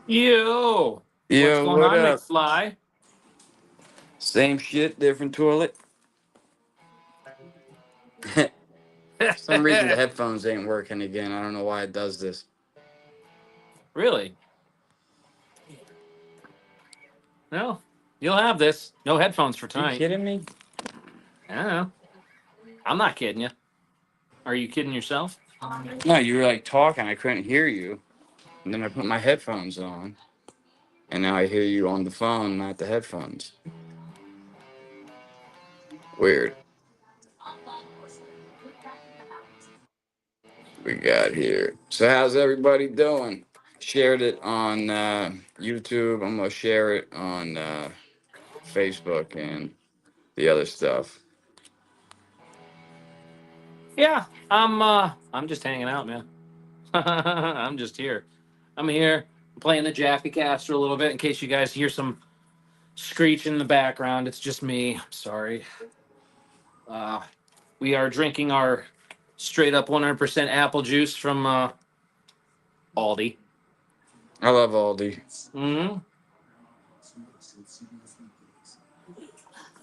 Yo, what's Yo, going what on, up? McFly? Same shit, different toilet. For some reason, the headphones ain't working again. I don't know why it does this. Really? No, you'll have this. No headphones for Are you tonight. kidding me? I don't know. I'm not kidding you. Are you kidding yourself? No, you were like talking. I couldn't hear you. And then I put my headphones on. And now I hear you on the phone, not the headphones. Weird. We got here. So, how's everybody doing? Shared it on YouTube. I'm going to share it on Facebook and the other stuff. Yeah, I'm just hanging out, man. I'm just here. I'm here playing the Jaffe Caster a little bit in case you guys hear some screech in the background. It's just me. I'm sorry. Uh, we are drinking our straight up 100% apple juice from Aldi. I love Aldi. Mm-hmm.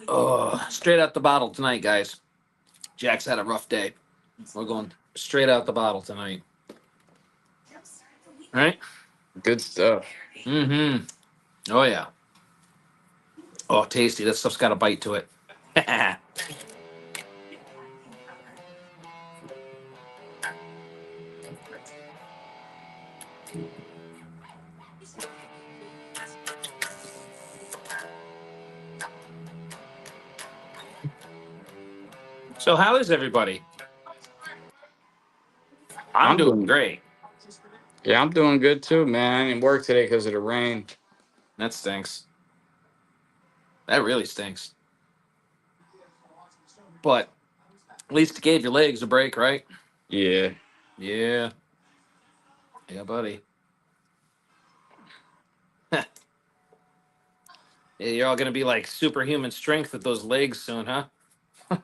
Oh, straight out the bottle tonight, guys. Jack's had a rough day. We're going straight out the bottle tonight. All right? Good stuff. Mm-hmm. Oh yeah. Oh, tasty. That stuff's got a bite to it. So how is everybody? I'm I'm doing doing great. Yeah, I'm doing good too, man. I didn't work today because of the rain. That stinks. That really stinks. But at least it gave your legs a break, right? Yeah. Yeah. Yeah, buddy. Yeah, you're all gonna be like superhuman strength with those legs soon, huh?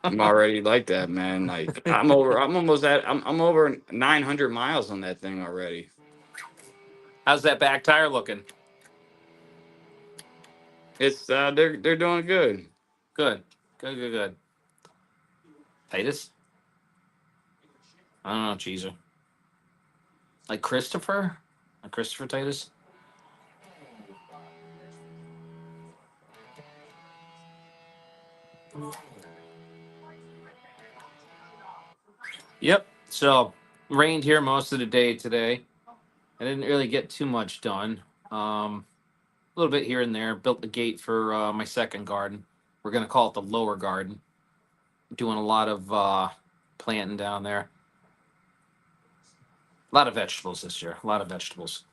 I'm already like that, man. Like I'm over 900 miles on that thing already. How's that back tire looking? It's they're doing good. Good. Good, good, good. Titus? I don't know, Cheeser. Like Christopher? Like Christopher Titus? Yep. So rained here most of the day today. I didn't really get too much done. A little bit here and there. Built the gate for my second garden. We're gonna call it the lower garden. Doing a lot of planting down there. A lot of vegetables this year. A lot of vegetables.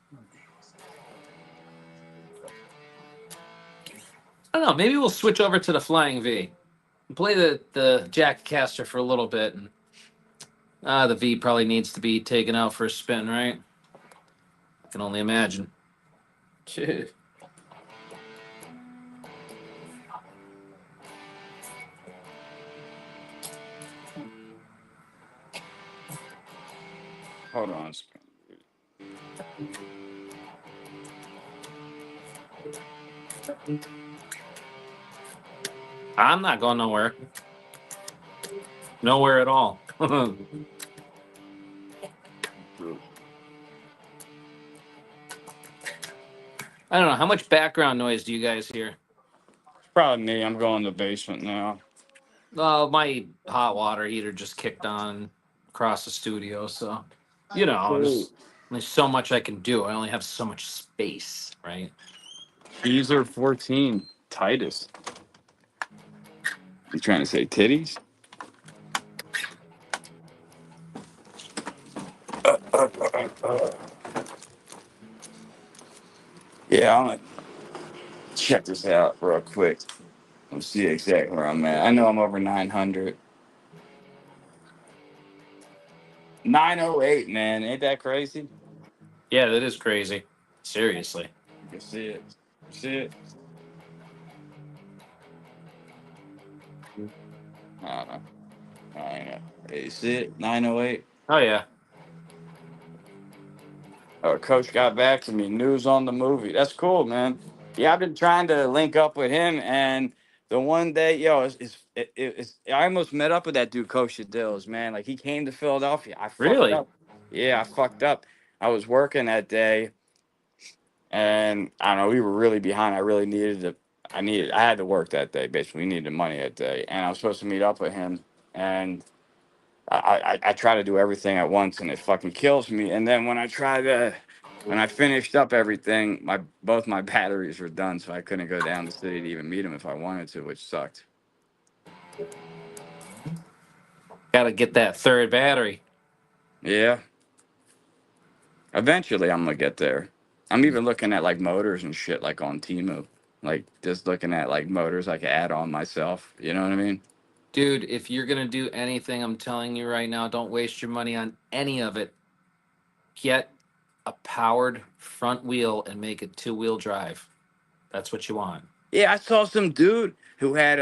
I don't know. Maybe we'll switch over to the Flying V. Play the Jack Caster for a little bit, and the V probably needs to be taken out for a spin, right? I can only imagine. Hold on. I'm not going nowhere. Nowhere at all. I don't know. How much background noise do you guys hear? It's probably me. I'm going to the basement now. Well, my hot water heater just kicked on across the studio, so Cool. there's so much I can do. I only have so much space, right? These are 14. Titus. You trying to say titties? Yeah, I'm gonna check this out real quick. Let's see exactly where I'm at. I know I'm over 900. 908, man. Ain't that crazy? Yeah, that is crazy. Seriously. You can see it. See it? I don't know. I ain't know. Hey, see it? 908. Oh yeah. Coach got back to me. News on the movie. That's cool, man. Yeah, I've been trying to link up with him, and the one day, yo, I almost met up with that dude, Coach Shadills, man. Like he came to Philadelphia. I fucked Really? up. Yeah, I fucked up. I was working that day, and I don't know. We were really behind. I really needed to. I had to work that day. Basically, we needed the money that day, and I was supposed to meet up with him, and I try to do everything at once and it fucking kills me. And then when I finished up everything, my both my batteries were done, so I couldn't go down the city to even meet him if I wanted to, which sucked. Got to get that third battery. Yeah, eventually I'm gonna get there. I'm even looking at like motors and shit like on Temu, like just looking at like motors I can add on myself. You know what I mean? Dude, if you're going to do anything, I'm telling you right now, don't waste your money on any of it. Get a powered front wheel and make it two-wheel drive. That's what you want. Yeah, I saw some dude who had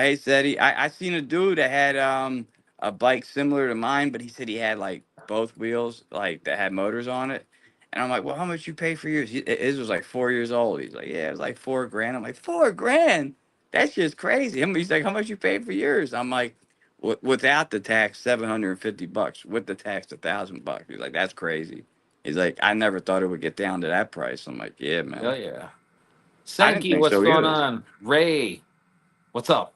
he said I seen a dude that had a bike similar to mine, but he said he had like both wheels like that had motors on it. And I'm like, well, how much you pay for yours? His was like 4 years old. He's like, yeah, it was like 4 grand. I'm like, 4 grand? That's just crazy. He's like, how much you pay for yours? I'm like, without the tax, $750. With the tax, $1,000. He's like, that's crazy. He's like, I never thought it would get down to that price. I'm like, yeah, Oh, man. yeah. I didn't Senki, think what's so going either. on? Ray, what's up?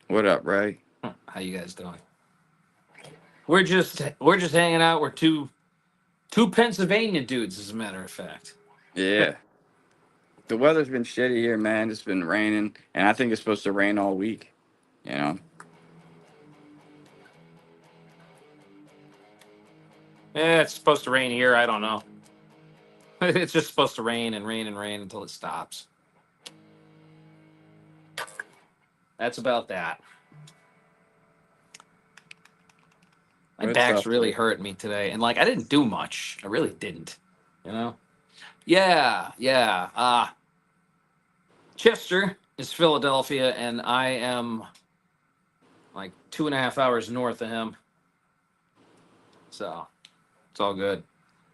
What up, Ray? How you guys doing? We're just hanging out. We're two Pennsylvania dudes, as a matter of fact. Yeah. The weather's been shitty here, man. It's been raining, and I think it's supposed to rain all week. You know? It's supposed to rain here. I don't know. It's just supposed to rain and rain and rain until it stops. That's about that. My What's back's up? really hurting me today, and like I didn't do much. I really didn't. You know? Yeah, yeah. Chester is Philadelphia, and I am like 2.5 hours north of him. So it's all good.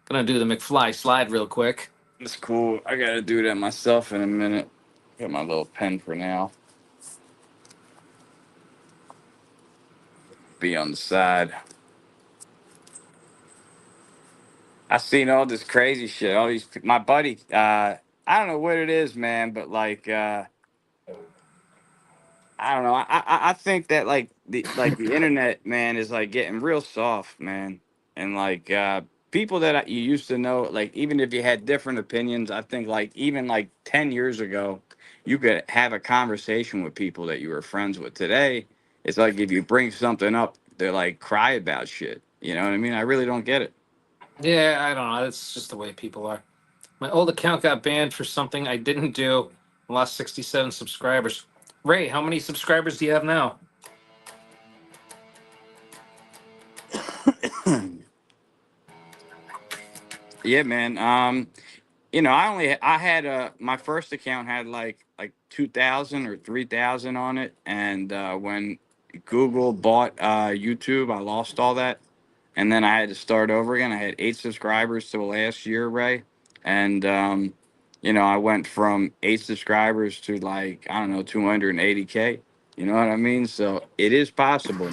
Gonna do the McFly slide real quick. It's cool. I gotta do that myself in a minute. Got my little pen for now. Be on the side. I seen all this crazy shit. All these my buddy. I don't know what it is, man, but like I don't know. I think that like the internet, man, is like getting real soft, man. And like people that you used to know, like even if you had different opinions, I think like even like 10 years ago, you could have a conversation with people that you were friends with. Today, it's like if you bring something up, they like cry about shit. You know what I mean? I really don't get it. Yeah, I don't know. It's just the way people are. My old account got banned for something I didn't do. I lost 67 subscribers. Ray, how many subscribers do you have now? Yeah, man. I had my first account had like 2,000 or 3,000 on it, and when Google bought YouTube, I lost all that, and then I had to start over again. I had 8 subscribers to the last year, Ray, and I went from 8 subscribers to like I don't know 280K. You know what I mean? So it is possible.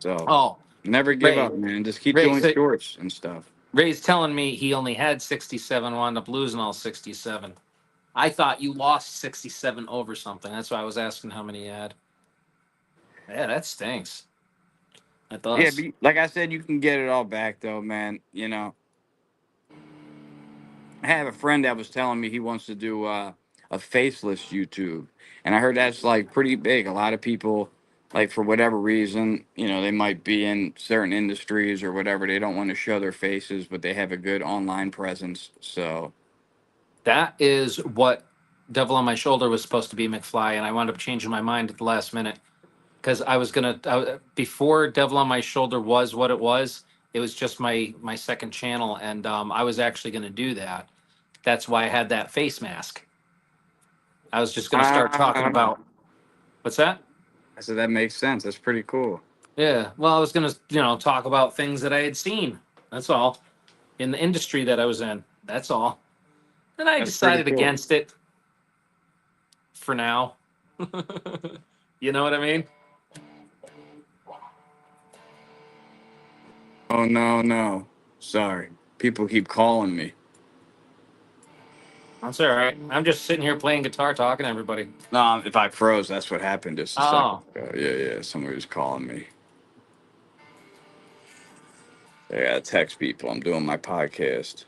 So Oh, never give Ray. up, man. Just keep Ray, doing so shorts and stuff. Ray's telling me he only had 67, wound up losing all 67. I thought you lost 67 over something. That's why I was asking how many you had. Yeah, that stinks. That Yeah, does. like I said, you can get it all back though, man. I have a friend that was telling me he wants to do a faceless YouTube, and I heard that's like pretty big. A lot of people, like for whatever reason, they might be in certain industries or whatever. They don't want to show their faces, but they have a good online presence. So That is what Devil on My Shoulder was supposed to be, McFly, and I wound up changing my mind at the last minute because I was before Devil on My Shoulder was what it was. It was just my second channel, and I was actually gonna do that. That's why I had that face mask. I was just gonna start talking ah, about what's that? I said that makes sense. That's pretty cool. Yeah, well, I was gonna talk about things that I had seen. That's all. In the industry that I was in. That's all. And I That's pretty decided cool. against it for now. You know what I mean? Oh no. Sorry. People keep calling me. That's all right. I'm just sitting here playing guitar, talking to everybody. No, if I froze, that's what happened just a second Oh, ago. Yeah. Somebody was calling me. I gotta text people. I'm doing my podcast.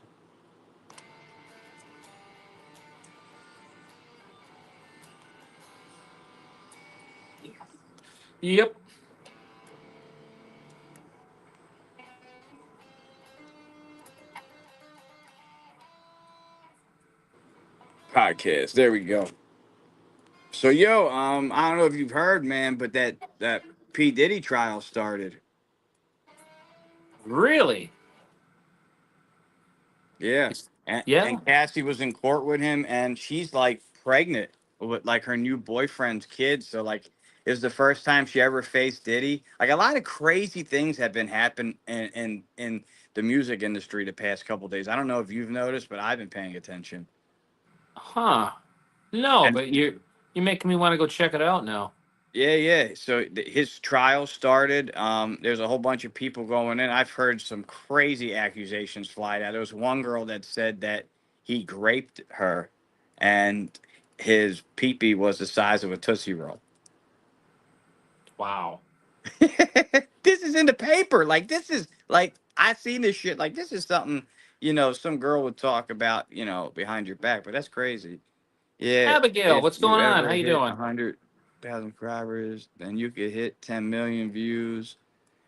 yep. Podcast. There we go. So yo, I don't know if you've heard, man, but that P Diddy trial started. Really? Yeah, It's, and yeah. and Cassie was in court with him, and she's like pregnant with like her new boyfriend's kid. So like, it was the first time she ever faced Diddy. Like a lot of crazy things have been happening in the music industry the past couple days. I don't know if you've noticed, but I've been paying attention. Huh. No, but you're making me want to go check it out now. Yeah. So his trial started. There's a whole bunch of people going in. I've heard some crazy accusations fly out. There was one girl that said that he raped her, and his peepee was the size of a Tootsie Roll. Wow. This is in the paper. Like this is like I seen this shit. Like this is something some girl would talk about behind your back. But that's crazy. Yeah, Abigail, if what's you going on? How ever you hit doing? 100,000 subscribers, then you could hit 10 million views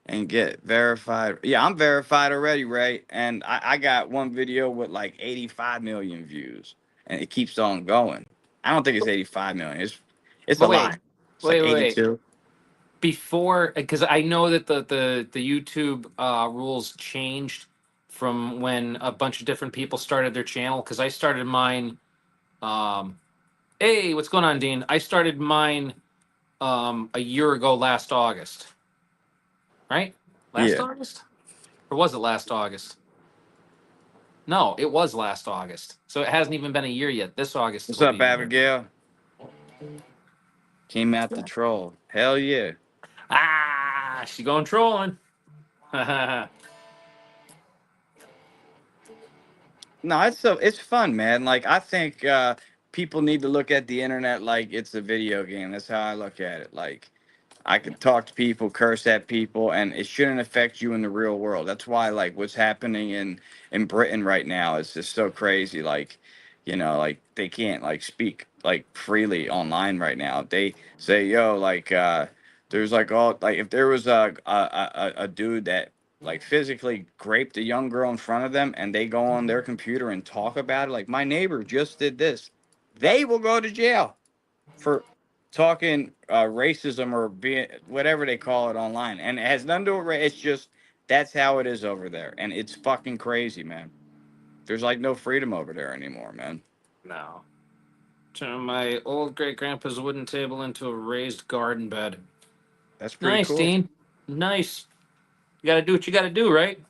and get verified. Yeah, I'm verified already, Ray. And I got one video with like 85 million views, and it keeps on going. I don't think it's 85 million. It's a But lot. wait, It's like wait. 82. Before, because I know that the YouTube rules changed from when a bunch of different people started their channel. Because I started mine. Um, hey, what's going on, Dean? I started mine a year ago, last August. Right? Last Yeah. August, or was it last August? No, it was last August. So it hasn't even been a year yet. This August What's will up, be a year. Abigail? Came out the troll. Hell yeah. Ah, she going trolling. No, it's fun, man. Like I think people need to look at the internet like it's a video game. That's how I look at it. Like I can talk to people, curse at people, and it shouldn't affect you in the real world. That's why like what's happening in Britain right now is just so crazy. Like, like they can't like speak like freely online right now. They say, yo, like there's like all like if there was a dude that like physically raped a young girl in front of them and they go on their computer and talk about it, like my neighbor just did this, they will go to jail for talking racism or being whatever they call it online, and it has nothing to do with it's just that's how it is over there, and it's fucking crazy, man. There's like no freedom over there anymore, man. No. Turn my old great grandpa's wooden table into a raised garden bed. That's pretty Nice, cool. Dean. Nice. You got to do what you got to do, right?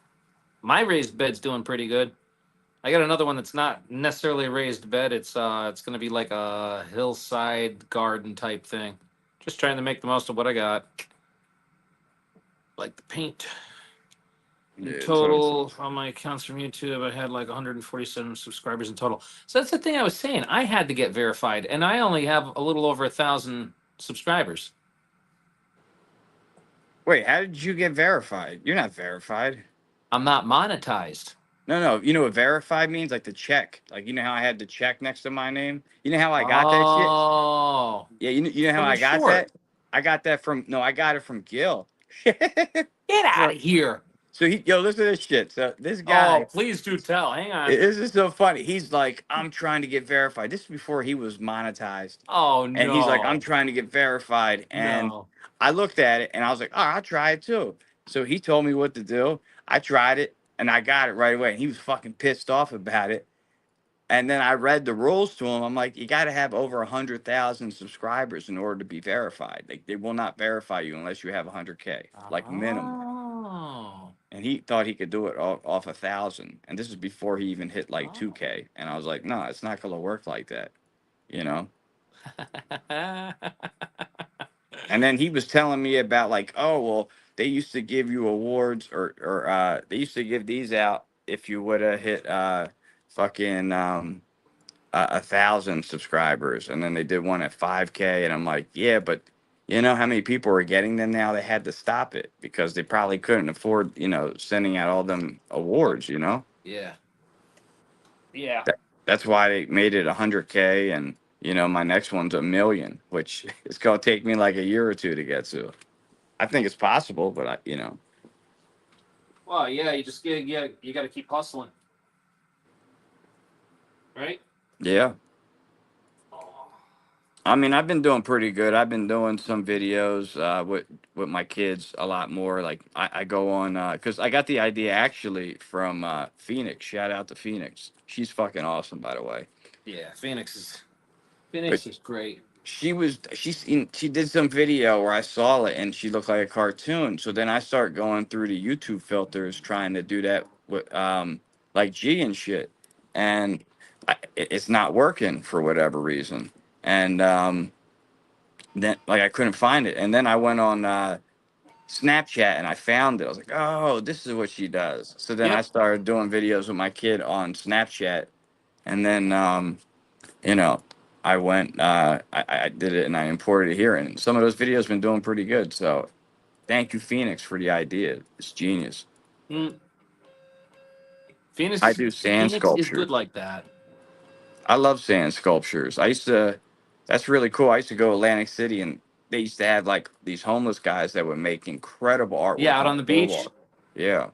My raised bed's doing pretty good. I got another one that's not necessarily a raised bed. It's going to be like a hillside garden type thing. Just trying to make the most of what I got. Like the paint. In Yeah, total, on my accounts from YouTube, I had like 147 subscribers in total. So that's the thing I was saying. I had to get verified, and I only have a little over 1,000 subscribers. wait, how did you get verified? You're not verified. I'm not monetized. No, you know what verified means? Like the check. Like, you know how I had the check next to my name? You know how I got that shit? Oh, Yeah, you know how from I got that? Short. I got that from no, I got it from Gil. Get out So of here. listen to this shit. So this Oh, guy, please do tell. Hang on. this is so funny. He's like, I'm trying to get verified. This is before he was monetized. Oh, And he's like, I'm no. trying to get verified. And No. I looked at it and I was like, oh, I'll try it too. So he told me what to do. I tried it and I got it right away. And he was fucking pissed off about it. And then I read the rules to him. I'm like, you got to have over 100,000 subscribers in order to be verified. Like, they will not verify you unless you have 100K, like minimum. Oh. and he thought he could do it off 1,000. And this is before he even hit like Oh. 2K. And I was like, no, it's not gonna work like that, you know. And then he was telling me about like, oh well, they used to give you awards or they used to give these out if you would have hit fucking 1,000 subscribers, and then they did one at 5K, and I'm like, yeah, but you know how many people are getting them now? They had to stop it because they probably couldn't afford, sending out all them awards, Yeah. Yeah. That's why they made it 100K, and my next one's 1 million, which is gonna take me like a year or two to get to. I think it's possible, but Well, yeah, you just you got to keep hustling, right? yeah. Oh. I mean, I've been doing pretty good. I've been doing some videos with my kids a lot more. Like I go on because I got the idea actually from Phoenix. Shout out to Phoenix. She's fucking awesome, by the way. Yeah, But Phoenix is great. she did some video where I saw it and she looked like a cartoon. So then I start going through the YouTube filters trying to do that with like G and shit, and it's not working for whatever reason. And then like I couldn't find it, and then I went on Snapchat and I found it. I was like, oh, this is what she does. So then I Yep. started doing videos with my kid on Snapchat, and then you know I went I did it and I imported it here, and some of those videos been doing pretty good. So thank you, Phoenix, for the idea. It's genius. Mm. I do sand Phoenix is sculpture. good like that. I love sand sculptures. I used to. That's really cool. I used to go to Atlantic City, and they used to have like these homeless guys that would make incredible Yeah, artwork out on on the the beach. boardwalk. Yeah,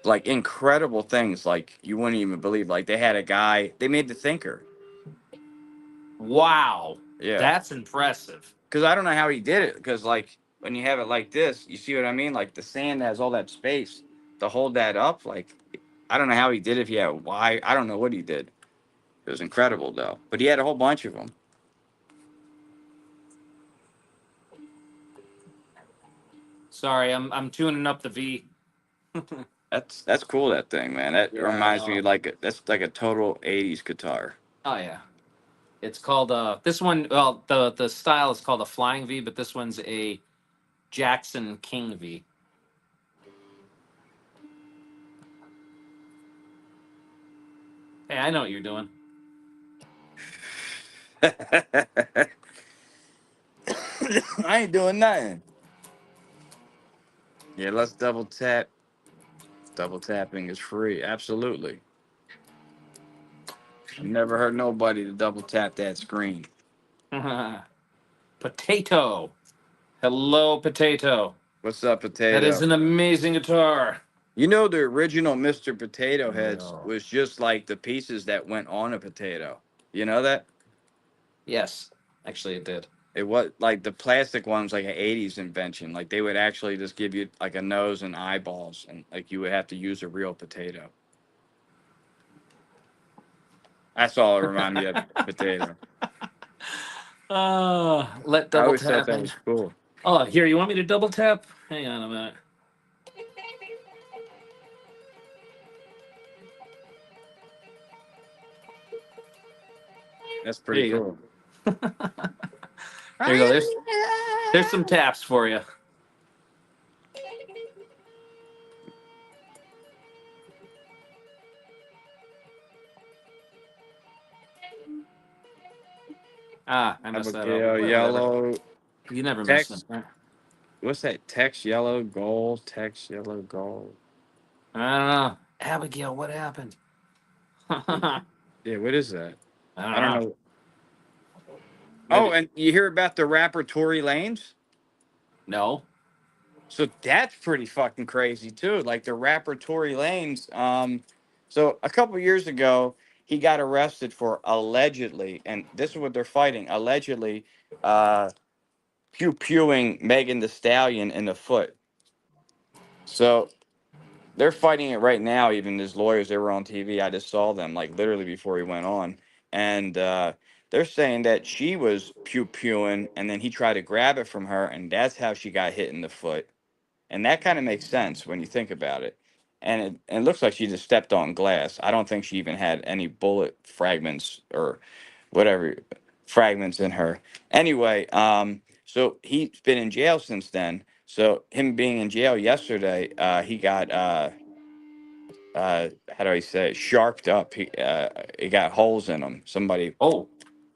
like incredible things. Like you wouldn't even believe. Like they had a guy. They made the Thinker. Wow, Yeah, that's impressive. because I don't know how he did it. Because like when you have it like this, you see what I mean? Like the sand has all that space to hold that up. Like I don't know how he did it. If he had why, I don't know what he did. It was incredible though. But he had a whole bunch of them. Sorry, I'm tuning up the V. That's cool. That thing, man. That Yeah, I reminds me know. like that's like a total '80s guitar. Oh yeah, it's called this one. Well, the style is called a Flying V, but this one's a Jackson King V. Hey, I know what you're doing. I ain't doing nothing. Yeah, let's double tap. Double tapping is free. Absolutely. I've never heard nobody to double tap that screen. Potato. Hello, Potato. What's up, That is Potato? an amazing guitar. You know the original Mr. Potato Heads No. was just like the pieces that went on a potato. You know that? Yes, actually, it did. It was like the plastic ones, like an '80s invention. Like they would actually just give you like a nose and eyeballs, and like you would have to use a real potato. That's all it reminded me of, potato. Let I double always thought tap that in. was cool. Oh, here, you want me to double tap? Hang on a minute. That's There pretty you cool. go. There you go. There's some taps for you. Ah, I messed that up. Abigail Whatever. Yellow You never miss them. text. What's that? Text yellow gold. Text yellow gold. I don't know. Abigail, what happened? I Yeah, what is that? don't I don't know. know. Oh, Maybe. and you hear about the rapper Tory Lanez? No. So that's pretty fucking crazy too. Like the rapper Tory Lanez. So a couple years ago, he got arrested for allegedly, and this is what they're fighting, allegedly, uh, pew pewing Megan the Stallion in the foot. So they're fighting it right now. Even his lawyers, they were on TV. I just saw them like literally before he went on, and they're saying that she was pew pewing, and then he tried to grab it from her, and that's how she got hit in the foot. and that kind of makes sense when you think about it. And it looks like she just stepped on glass. I don't think she even had any bullet fragments or whatever fragments in her. Anyway, so he's been in jail since then. So him being in jail yesterday, he got how do I say it? Sharped up. He got holes in him. Somebody, Oh,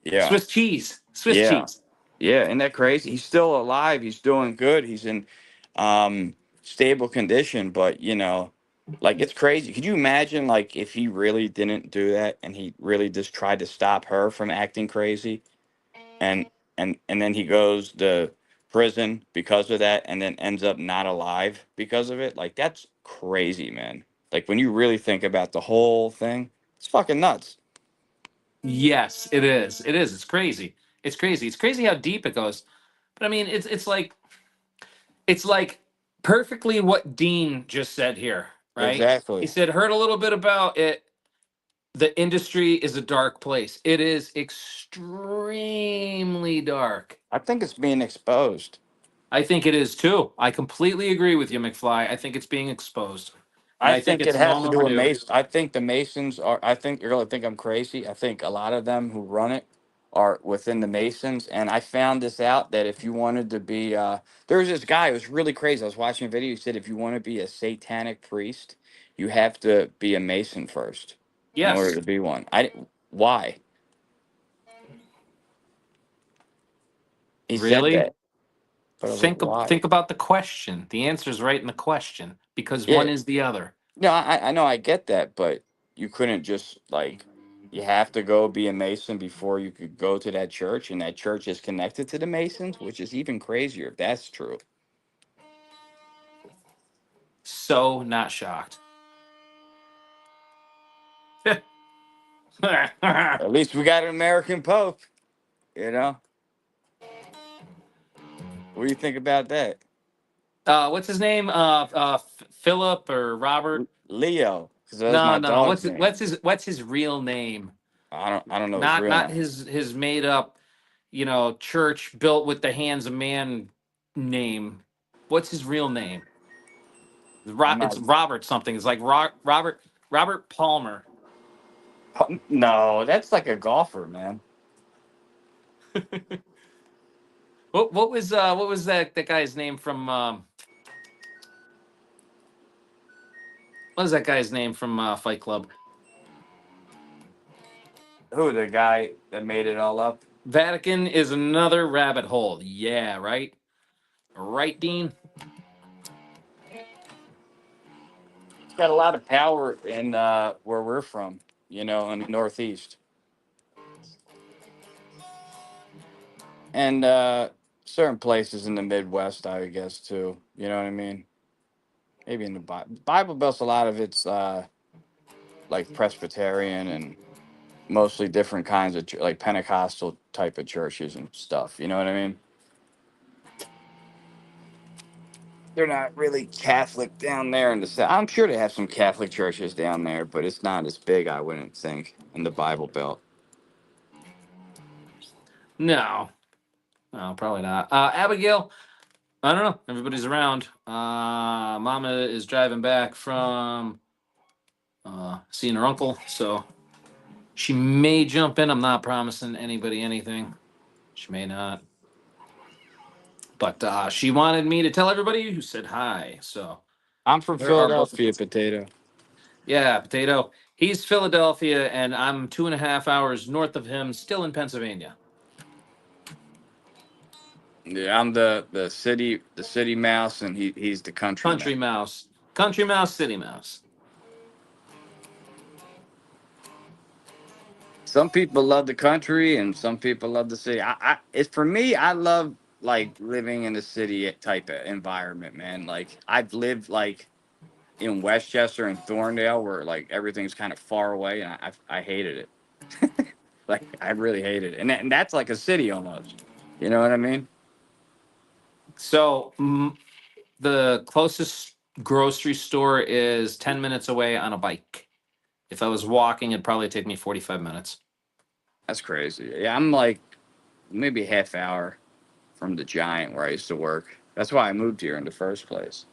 yeah, Swiss cheese. Swiss yeah, cheese. yeah. Isn't that crazy? He's still alive. He's doing good. He's in stable condition, but like it's crazy. Could you imagine like if he really didn't do that and he really just tried to stop her from acting crazy? and and then he goes to prison because of that and then ends up not alive because of it. Like that's crazy, man. Like when you really think about the whole thing, it's fucking nuts. Yes, it is. It is. It's crazy. It's crazy. It's crazy how deep it goes. But I mean, it's like perfectly what Dean just said here, right? He Exactly. said, heard a little bit about it. The industry is a dark place. It is extremely dark. I think it's being exposed. I think it is too. I completely agree with you, McFly. I think it's being exposed. And I I think think it it's has long to do with overdue. Masons. I think the Masons are. I think you're gonna think I'm crazy. I think a lot of them who run it are within the Masons. And I found this out that if you wanted to be, there was this guy who was really crazy. I was watching a video. He said if you want to be a satanic priest, you have to be a Mason first in order Yes. to be one. Why? He said Really? that, but I was like, Think why? about the question. The answer is right in the question because one Yeah, is the other. no, I know I get that, but you couldn't just like you have to go be a Mason before you could go to that church, and that church is connected to the Masons, which is even crazier if that's true. So not shocked. At least we got an American Pope, you know. What do you think about that? What's his name? Philip or Robert? Leo, because that's No, my no. dog's name. What's his real name? I don't know his Not real name. his made up, church built with the hands of man name. What's his real name? I'm not. It's Robert something. It's like Robert Palmer. No, that's like a golfer, man. What was that guy's name from what was that guy's name from Fight Club? Who, the guy that made it all up? Vatican is another rabbit hole. Yeah, right. Right, Dean. It's got a lot of power in where we're from, in the Northeast. And certain places in the Midwest, I would guess too. You know what I mean? Maybe in the Bible Belt's a lot of it's like Presbyterian and mostly different kinds of like Pentecostal type of churches and stuff. You know what I mean? They're not really Catholic down there in the south. I'm sure they have some Catholic churches down there, but it's not as big, I wouldn't think, in the Bible Belt. No, no, probably not. Abigail, I don't know. Everybody's around. Mama is driving back from seeing her uncle, so she may jump in. I'm not promising anybody anything. She may not, but she wanted me to tell everybody who said hi. So I'm from there are both. Philadelphia, Potato. Yeah, potato. He's Philadelphia, and I'm 2.5 hours north of him, still in Pennsylvania. Yeah, I'm the city mouse, and he's the country mouse. Country mouse, city mouse. Some people love the country, and some people love the city. It's for me. I love like living in the city type of environment, man. Like I've lived like in Westchester and Thorndale, where like everything's kind of far away, and I hated it. Like I really hated it, and that's like a city almost. You know what I mean? So the closest grocery store is 10 minutes away on a bike. If I was walking, it'd probably take me 45 minutes. That's crazy. Yeah, I'm like maybe a half hour from the Giant where I used to work. That's why I moved here in the first place.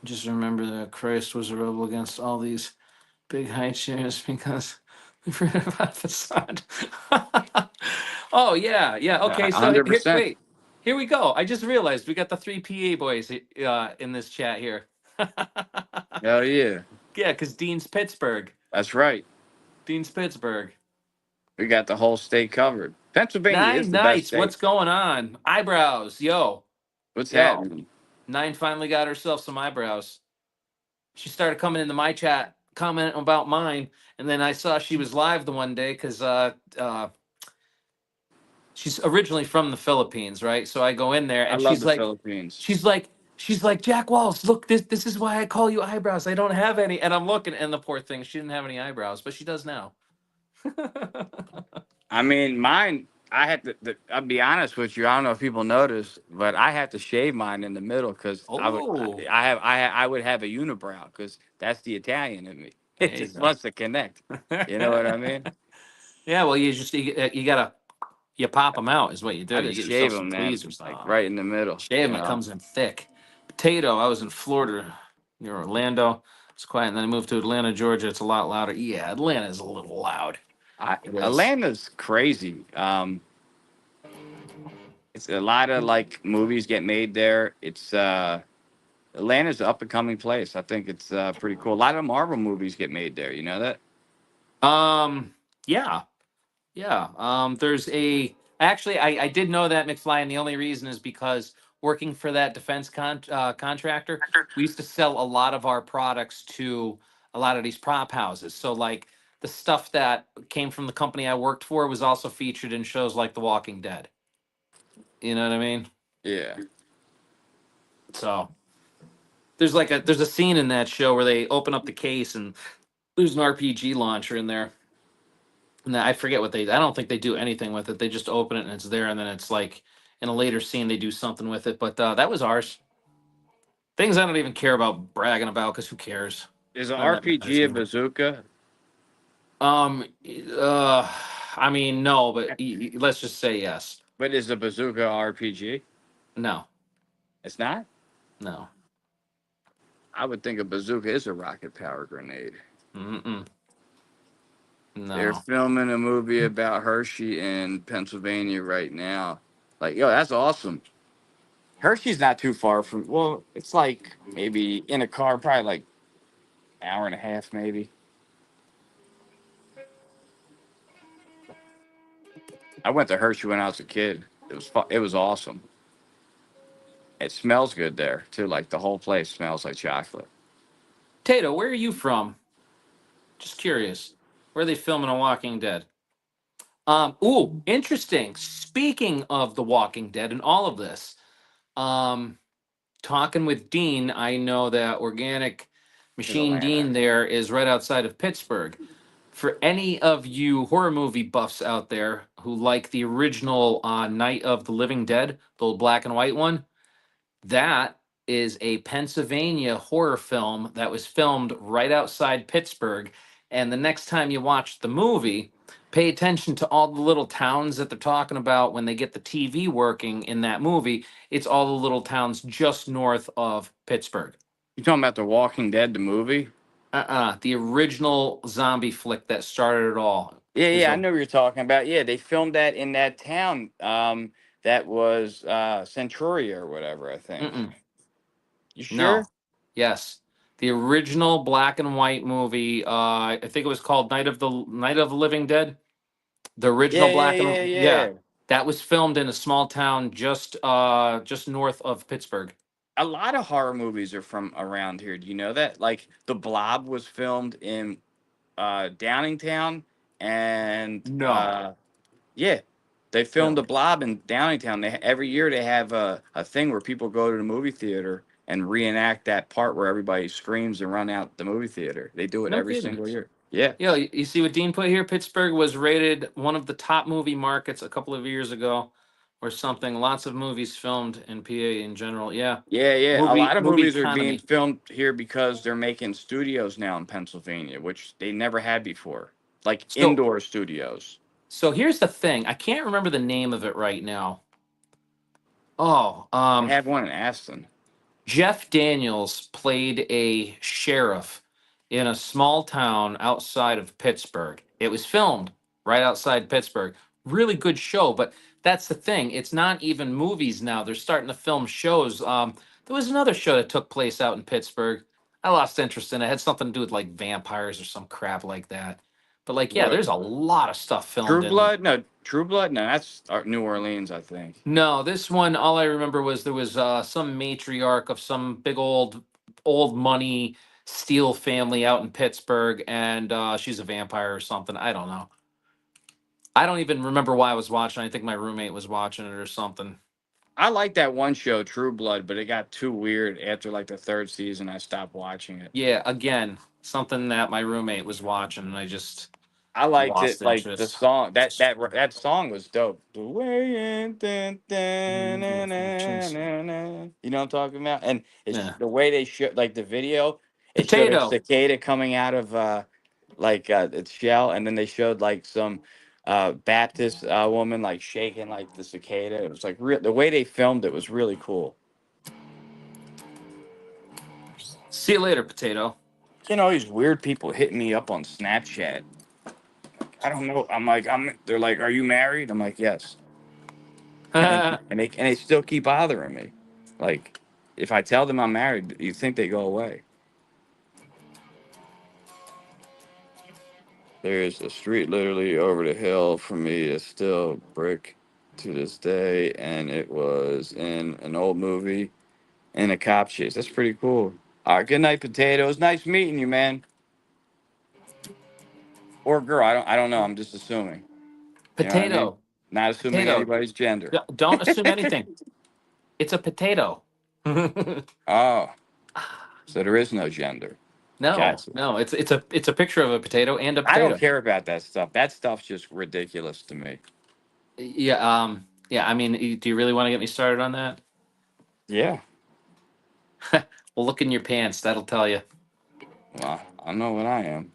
Just remember that Christ was a rebel against all these big high chairs because we forgot about facade. Oh yeah, yeah. Okay, so hundred here, percent. wait, here we go. I just realized we got the three PA boys in this chat here. Hell yeah, Yeah, because Dean's Pittsburgh. that's right. Dean's Pittsburgh. We got the whole state covered. Pennsylvania Nine, is the best nice. state. What's going on? Eyebrows, yo, What's yo. happening? Nine finally got herself some eyebrows. She started coming into my chat, commenting about mine, and then I saw she was live the one day because she's originally from the Philippines, right? So I go in there I and love the Philippines. she's like, Jack Walls, look, this is why I call you eyebrows. I don't have any, and I'm looking, and the poor thing, she didn't have any eyebrows, but she does now. I mean, mine. I had to. I'll be honest with you. I don't know if people notice, but I had to shave mine in the middle because I would. Oh, I would have a unibrow because that's the Italian in me. there It you just go. wants to connect. You know what I mean? Yeah, well, you gotta you pop them out is what you do. I You just get shave yourself some them, man, tweezers. like right in the middle. Shave You them, it know. comes in thick. Potato, I was in Florida, near Orlando. It's quiet, and then I moved to Atlanta, Georgia. It's a lot louder. Yeah, Atlanta is a little loud. It is. Atlanta's crazy. It's a lot of like movies get made there. It's Atlanta's an up and coming place. I think it's pretty cool. A lot of Marvel movies get made there. You know that? Yeah, yeah. There's a actually, I did know that, McFly, and the only reason is because working for that defense contractor, we used to sell a lot of our products to a lot of these prop houses. So like the stuff that came from the company I worked for was also featured in shows like The Walking Dead. You know what I mean? Yeah. So there's a scene in that show where they open up the case and there's an RPG launcher in there. And I forget what I don't think they do anything with it. They just open it and it's there, and then it's like in a later scene they do something with it. But that was ours. Things I don't even care about bragging about because who cares? Is an None of that matters RPG a to me. bazooka? Um, uh, I mean, no, but let's just say yes. But is a bazooka RPG? No, It's not. no, I would think a bazooka is a rocket power grenade. mm-mm, They're no. filming a movie about Hershey in Pennsylvania right now. Like, yo, that's awesome. Hershey's not too far from. Well, it's like maybe in a car, probably like hour and a half, maybe. I went to Hershey when I was a kid. It was awesome. It smells good there too. Like the whole place smells like chocolate. Tato, where are you from? Just curious. Where are they filming a Walking Dead? Ooh, interesting. Speaking of The Walking Dead and all of this, um, talking with Dean, I know that Organic In Machine Atlanta. Dean there is right outside of Pittsburgh. For any of you horror movie buffs out there who like the original Night of the Living Dead, the old black and white one, that is a Pennsylvania horror film that was filmed right outside Pittsburgh. And the next time you watch the movie, pay attention to all the little towns that they're talking about when they get the TV working in that movie. It's all the little towns just north of Pittsburgh. You talking about The Walking Dead, the movie? The original zombie flick that started it all Yeah, is yeah, I a know what you're talking about. Yeah, they filmed that in that town. That was Centuria or whatever, I think. mm-mm, You sure? no, yes. The original black and white movie, I think it was called Night of the Living Dead. The Yeah, original yeah, black yeah, and yeah, yeah. that was filmed in a small town just north of Pittsburgh. A lot of horror movies are from around here. Do you know that? Like The Blob was filmed in Downingtown, and No. yeah, they filmed The Really? Blob in Downingtown. Every year they have a thing where people go to the movie theater and reenact that part where everybody screams and run out the movie theater. They do it No every kidding. single year. Yeah. Yeah, you see what Dean put here? Pittsburgh was rated one of the top movie markets a couple of years ago or something. Lots of movies filmed in PA in general. Yeah. Yeah, yeah. A Movie lot of movie movies are being economy. filmed here because they're making studios now in Pennsylvania, which they never had before, like So indoor studios. so here's the thing. I can't remember the name of it right now. Oh, They have one in Aston. Jeff Daniels played a sheriff in a small town outside of Pittsburgh. It was filmed right outside Pittsburgh. Really good show, but that's the thing. It's not even movies now. They're starting to film shows. There was another show that took place out in Pittsburgh. I lost interest in it. It had something to do with like vampires or some crap like that. But like, yeah, What? there's a lot of stuff filmed True in. Blood? No, True Blood. No, that's New Orleans, I think. No, this one, all I remember was there was some matriarch of some big old money steel family out in Pittsburgh, and she's a vampire or something. I don't know. I don't even remember why I was watching. I think my roommate was watching it or something. I like that one show, True Blood, but it got too weird after like the third season. I stopped watching it. Yeah, again, something that my roommate was watching, and I just I liked lost it, like the interest. song. That song was dope. The way in, dun, dun, na, na, na, na. You know what I'm talking about? And it's Yeah, the way they showed, like the video. It showed a potato. cicada coming out of its shell, and then they showed like some Baptist woman like shaking like the cicada. It was like the way they filmed it was really cool. See you later, potato. You know, these weird people hitting me up on Snapchat. I don't know. I'm like, they're like, "Are you married?" I'm like, "Yes." And they still keep bothering me. Like, if I tell them I'm married, you think they go away. There's a street literally over the hill from me. It's still brick to this day, and it was in an old movie in a cop chase. That's pretty cool. All right, good night, potatoes. Nice meeting you, man. Or girl, I don't know. I'm just assuming. You know what I mean? Potato. Not assuming Potato. anybody's gender. Don't assume anything. It's a potato. Oh, so there is no gender. No, Gotcha. no, it's a picture of a potato and a I don't potato. care about that stuff. That stuff's just ridiculous to me. Yeah, yeah. I mean, do you really want to get me started on that? Yeah. Well, look in your pants. That'll tell you. Well, I know what I am.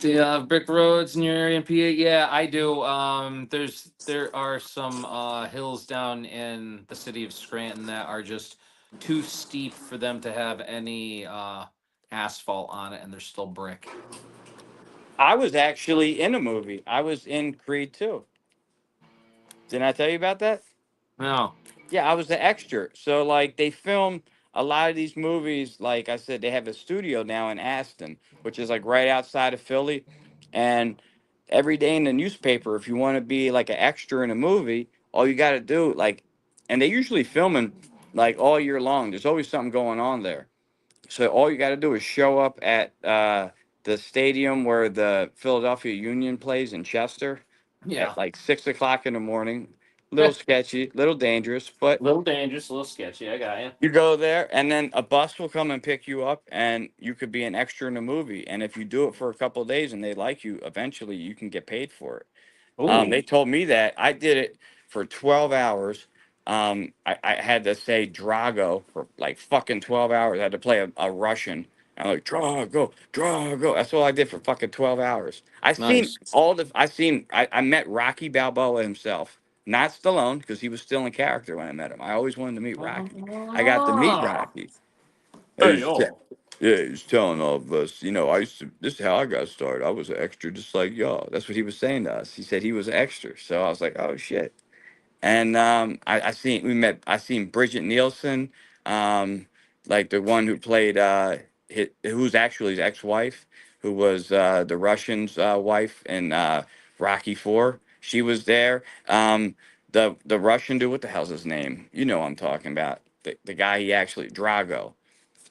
Do you have brick roads in your area in PA? Yeah, I do. There are some hills down in the city of Scranton that are just too steep for them to have any asphalt on it, and they're still brick. I was actually in a movie. I was in Creed 2. Didn't I tell you about that? No. Yeah, I was the extra. So like they film a lot of these movies, like I said, they have a studio now in Aston, which is like right outside of Philly. And every day in the newspaper, if you want to be like an extra in a movie, all you gotta do, like, and they usually filming like all year long. There's always something going on there. So all you gotta do is show up at the stadium where the Philadelphia Union plays in Chester Yeah. at like 6 o'clock in the morning. Little Eh, sketchy, little dangerous, but little dangerous, a little sketchy. I got you. you go there, and then a bus will come and pick you up, and you could be an extra in a movie. And if you do it for a couple of days and they like you, eventually you can get paid for it. Ooh, They told me that I did it for 12 hours. I had to say Drago for like fucking 12 hours. I had to play a Russian. I'm like, Drago, Drago. That's all I did for fucking 12 hours. nice. I met Rocky Balboa himself, not Stallone, because he was still in character when I met him. I always wanted to meet Rocky. I got to meet Ah, Rocky. hey He's te- yo. yeah, he's telling all of us, I used to, this is how I got started. I was an extra just like y'all. That's what he was saying to us. He said he was an extra. So I was like, oh shit. And I seen Bridget Nielsen, like the one who played, who's actually his ex-wife, who was the Russian's wife in Rocky Four. She was there. The Russian dude, what the hell's his name? You know what I'm talking about. The guy he actually, Drago.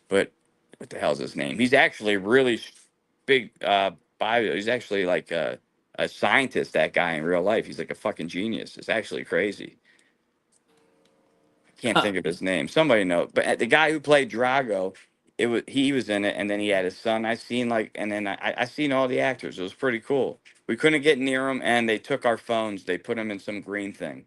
But what the hell's his name? He's actually really big bio. He's actually like a scientist, that guy in real life. He's like a fucking genius. It's actually crazy. Can't Huh. think of his name. Somebody know. But the guy who played Drago, he was in it, and then he had his son. I seen like, and then I seen all the actors. It was pretty cool. We couldn't get near them, and they took our phones. They put them in some green thing,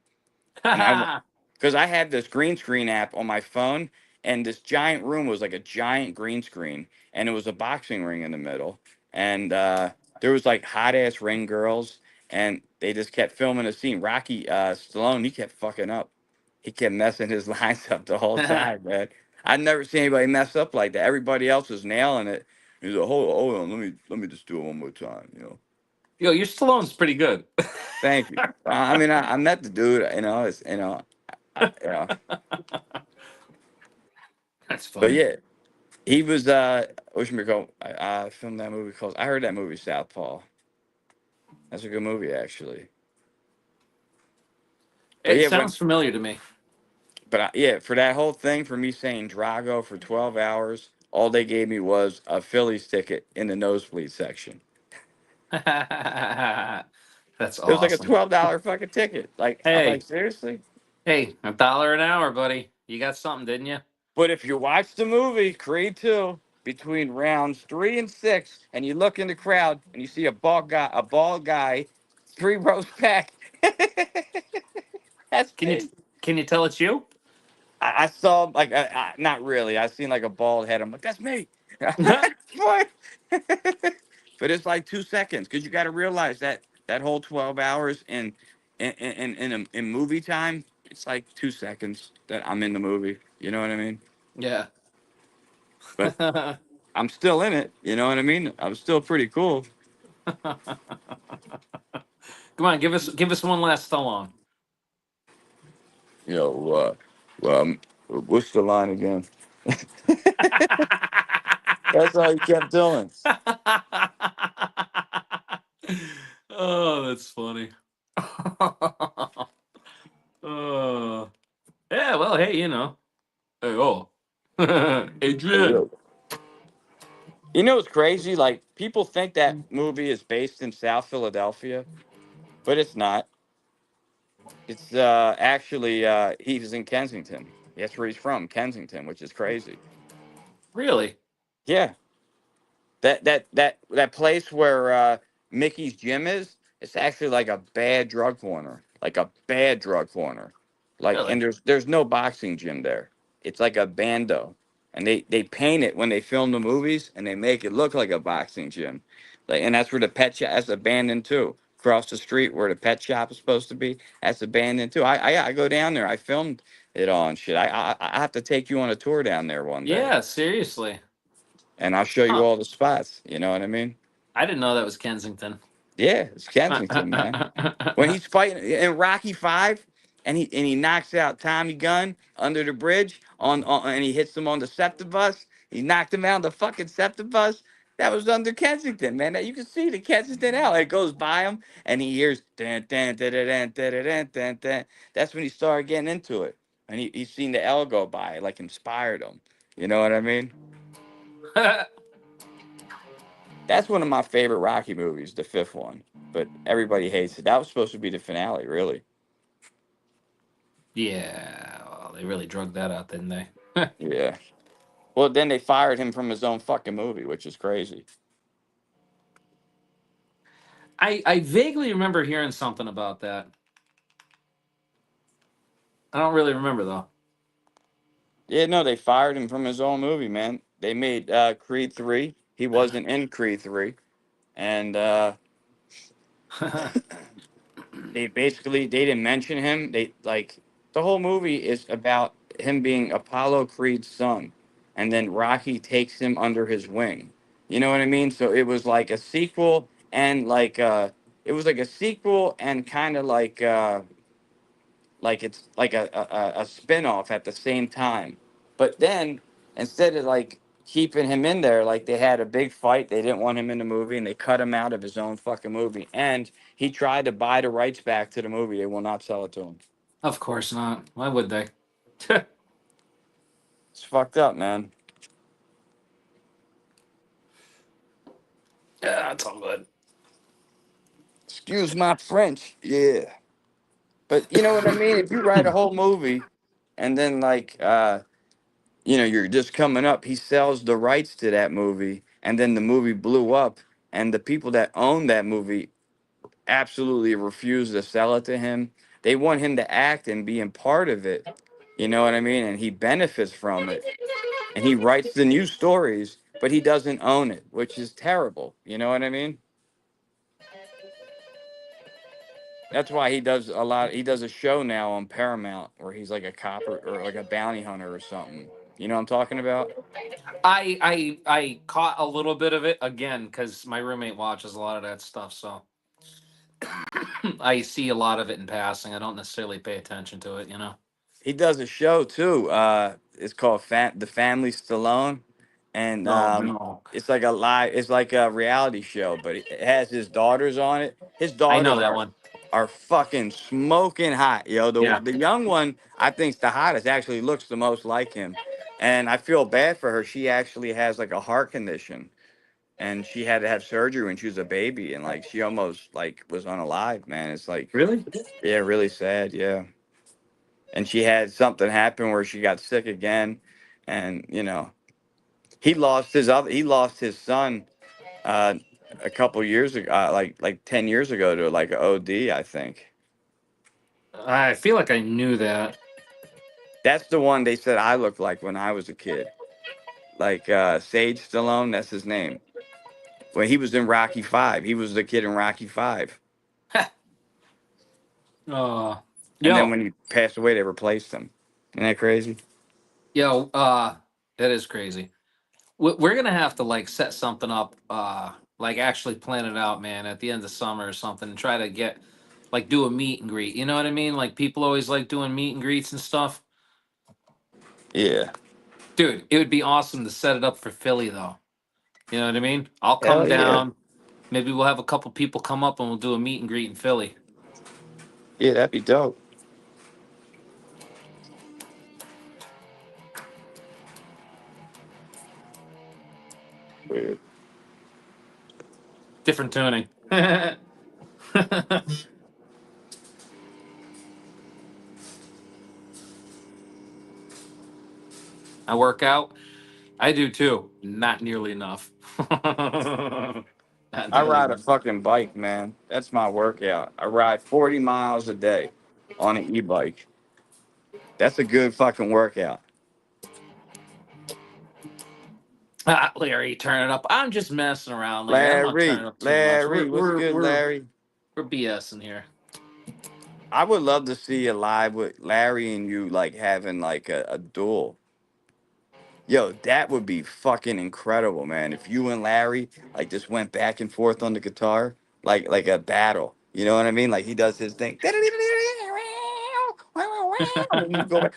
and because I had this green screen app on my phone, and this giant room was like a giant green screen, and it was a boxing ring in the middle, and there was like hot ass ring girls, and they just kept filming a scene. Rocky Stallone, he kept fucking up. he kept messing his lines up the whole time, man. I've never seen anybody mess up like that. Everybody else was nailing it. He's like, hold on, let me just do it one more time, you know. Yo, your Stallone's pretty good. Thank you. I mean, I met the dude, you know, it's, you know, you know, That's but funny. yeah, he was, whatchamacallit, I filmed that movie called, I heard that movie, Southpaw. That's a good movie, actually. But It yeah, when, sounds familiar to me. but yeah, for that whole thing, for me saying Drago for 12 hours, all they gave me was a Phillies ticket in the nosebleed section. That's It was like a awesome. $12 fucking ticket. Like, I'm like, Hey, seriously? hey, $1 an hour, buddy. You got something, didn't you? But if you watch the movie Creed 2 between rounds 3 and 6, and you look in the crowd and you see a bald guy, 3 rows back, that's Can you me. can you tell it's you? I saw like not really. I seen like a bald head. I'm like, that's me. What? But it's like 2 seconds because you got to realize that that whole 12 hours in movie time, it's like 2 seconds that I'm in the movie. You know what I mean? Yeah. But I'm still in it. You know what I mean? I'm still pretty cool. Come on, give us one last Stallone. You know, what's the line again? That's all he kept doing. Oh, that's funny. Oh, yeah. Well, hey, Hey, oh, Adrian. You know what's crazy? Like people think that movie is based in South Philadelphia, but it's not. It's actually he was in Kensington. That's where he's from, Kensington, which is crazy. Really? Yeah, that place where Mickey's gym is, it's actually like a bad drug corner, like a bad drug corner. Like, Really? and there's no boxing gym there. It's like a bando, and they paint it when they film the movies, and they make it look like a boxing gym. Like, and that's where the pet shop. That's abandoned too. Across the street where the pet shop is supposed to be, that's abandoned too. I go down there. I filmed it all and shit. I have to take you on a tour down there one day, Yeah. Seriously. and I'll show you Huh. all the spots. You know what I mean? I didn't know that was Kensington. Yeah, it's Kensington, man. When he's fighting in Rocky 5, and he knocks out Tommy Gunn under the bridge and he hits him on the septibus. He knocked him out on the fucking septibus. That was under Kensington, man. That you can see the Kensington L. It goes by him, and he hears dun, dun, dun, dun, dun, dun, dun, dun, dun. That's when he started getting into it, and he seen the L go by, it, like inspired him. You know what I mean? That's one of my favorite Rocky movies, the fifth one. But everybody hates it. That was supposed to be the finale, really. Yeah. Well, they really drugged that out, didn't they? Yeah. Well, then they fired him from his own fucking movie, which is crazy. I vaguely remember hearing something about that. I don't really remember though. Yeah, no, they fired him from his own movie, man. They made Creed 3. He wasn't in Creed 3. And they didn't mention him. They like the whole movie is about him being Apollo Creed's son, and then Rocky takes him under his wing. You know what I mean? So it was like a sequel and it was like a sequel and kind of like it's like a spin-off at the same time. But then instead of like keeping him in there, like they had a big fight, they didn't want him in the movie and they cut him out of his own fucking movie. And he tried to buy the rights back to the movie. They will not sell it to him. Of course not. Why would they? Yeah, It's fucked up, man. it's all good. Excuse my French. Yeah. But you know what I mean? If you write a whole movie and then you're just coming up, he sells the rights to that movie, and then the movie blew up, and the people that own that movie absolutely refuse to sell it to him. They want him to act and be a part of it. You know what I mean? And he benefits from it. And he writes the new stories, but he doesn't own it, which is terrible. You know what I mean? That's why he does a lot. He does a show now on Paramount where he's like a cop or like a bounty hunter or something. You know what I'm talking about? I caught a little bit of it again because my roommate watches a lot of that stuff, so I see a lot of it in passing. I don't necessarily pay attention to it, you know. He does a show too. It's called The Family Stallone, and Oh no, it's like a live. It's like a reality show, but it has his daughters on it. His I know daughters that one. are fucking smoking hot, yo. Yeah, The young one I think's the hottest. Actually, looks the most like him, and I feel bad for her. She actually has like a heart condition, and she had to have surgery when she was a baby, and like she almost like was unalive. Man, it's like really? yeah, really sad. Yeah, and she had something happen where she got sick again, and he lost his son uh a couple years ago, like 10 years ago to like a OD, I think. I feel like I knew that. That's the one they said I looked like when I was a kid, like Sage Stallone. That's his name. When he was in Rocky 5, he was the kid in Rocky 5, Uh, and then yo, when he passed away they replaced him. Isn't that crazy? yo, that is crazy. We're gonna have to like set something up, like actually plan it out, man, at the end of summer or something, and try to get like do a meet and greet. You know what I mean? Like people always like doing meet and greets and stuff. Yeah. Dude, it would be awesome to set it up for Philly though. You know what I mean? I'll come Hell yeah. down. Maybe we'll have a couple people come up and we'll do a meet and greet in Philly. Yeah, that'd be dope. Weird. Different tuning. I work out. I do too. Not nearly enough. Not I nearly ride a enough. fucking bike, man. That's my workout. I ride 40 miles a day on an e-bike. That's a good fucking workout. Larry, turn it up. I'm just messing around, Larry. I'm not turning Larry, it up too much. Larry, what's good, Larry? We're BSing here. I would love to see a live with Larry and you like having like a duel. Yo, that would be fucking incredible, man. If you and Larry like just went back and forth on the guitar, like a battle. You know what I mean? Like he does his thing. And then you go back.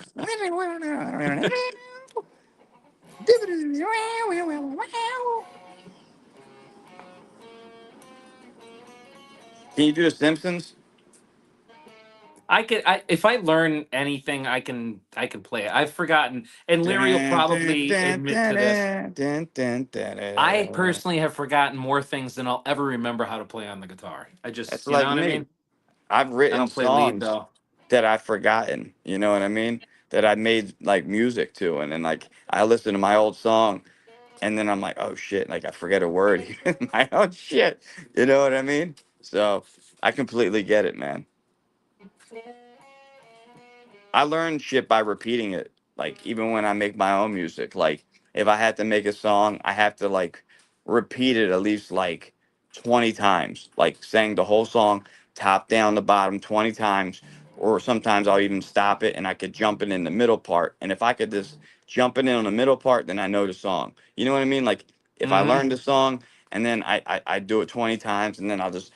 Can you do the Simpsons? If I learn anything, I can play it. I've forgotten, and Larry will probably admit to this. I personally have forgotten more things than I'll ever remember how to play on the guitar. I That's just, you know like what I me. mean? I've I written don't play lead songs though. that I've forgotten. You know what I mean? That I made like music to, and then like I listen to my old song, and then I'm like, oh shit, like I forget a word. My own shit. You know what I mean? So I completely get it, man. I learn shit by repeating it. Like even when I make my own music, like if I had to make a song, I have to like repeat it at least like 20 times. Like saying the whole song top down the bottom 20 times, or sometimes I'll even stop it and I could jump it in the middle part. And if I could just jump it in on the middle part, then I know the song. You know what I mean? Like if I Hmm. learn the song and then I do it 20 times and then I'll just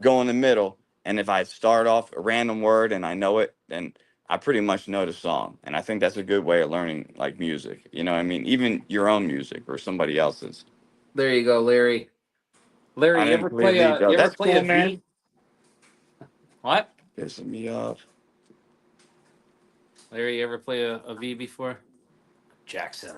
go in the middle. And if I start off a random word and I know it, then I pretty much know the song. And I think that's a good way of learning like music. You know what I mean? Even your own music or somebody else's. There you go, Larry. I Larry, didn't play lead though. you ever That's play cool, a man. V? What? Pissing me off. Larry, you ever play a V before? Jackson.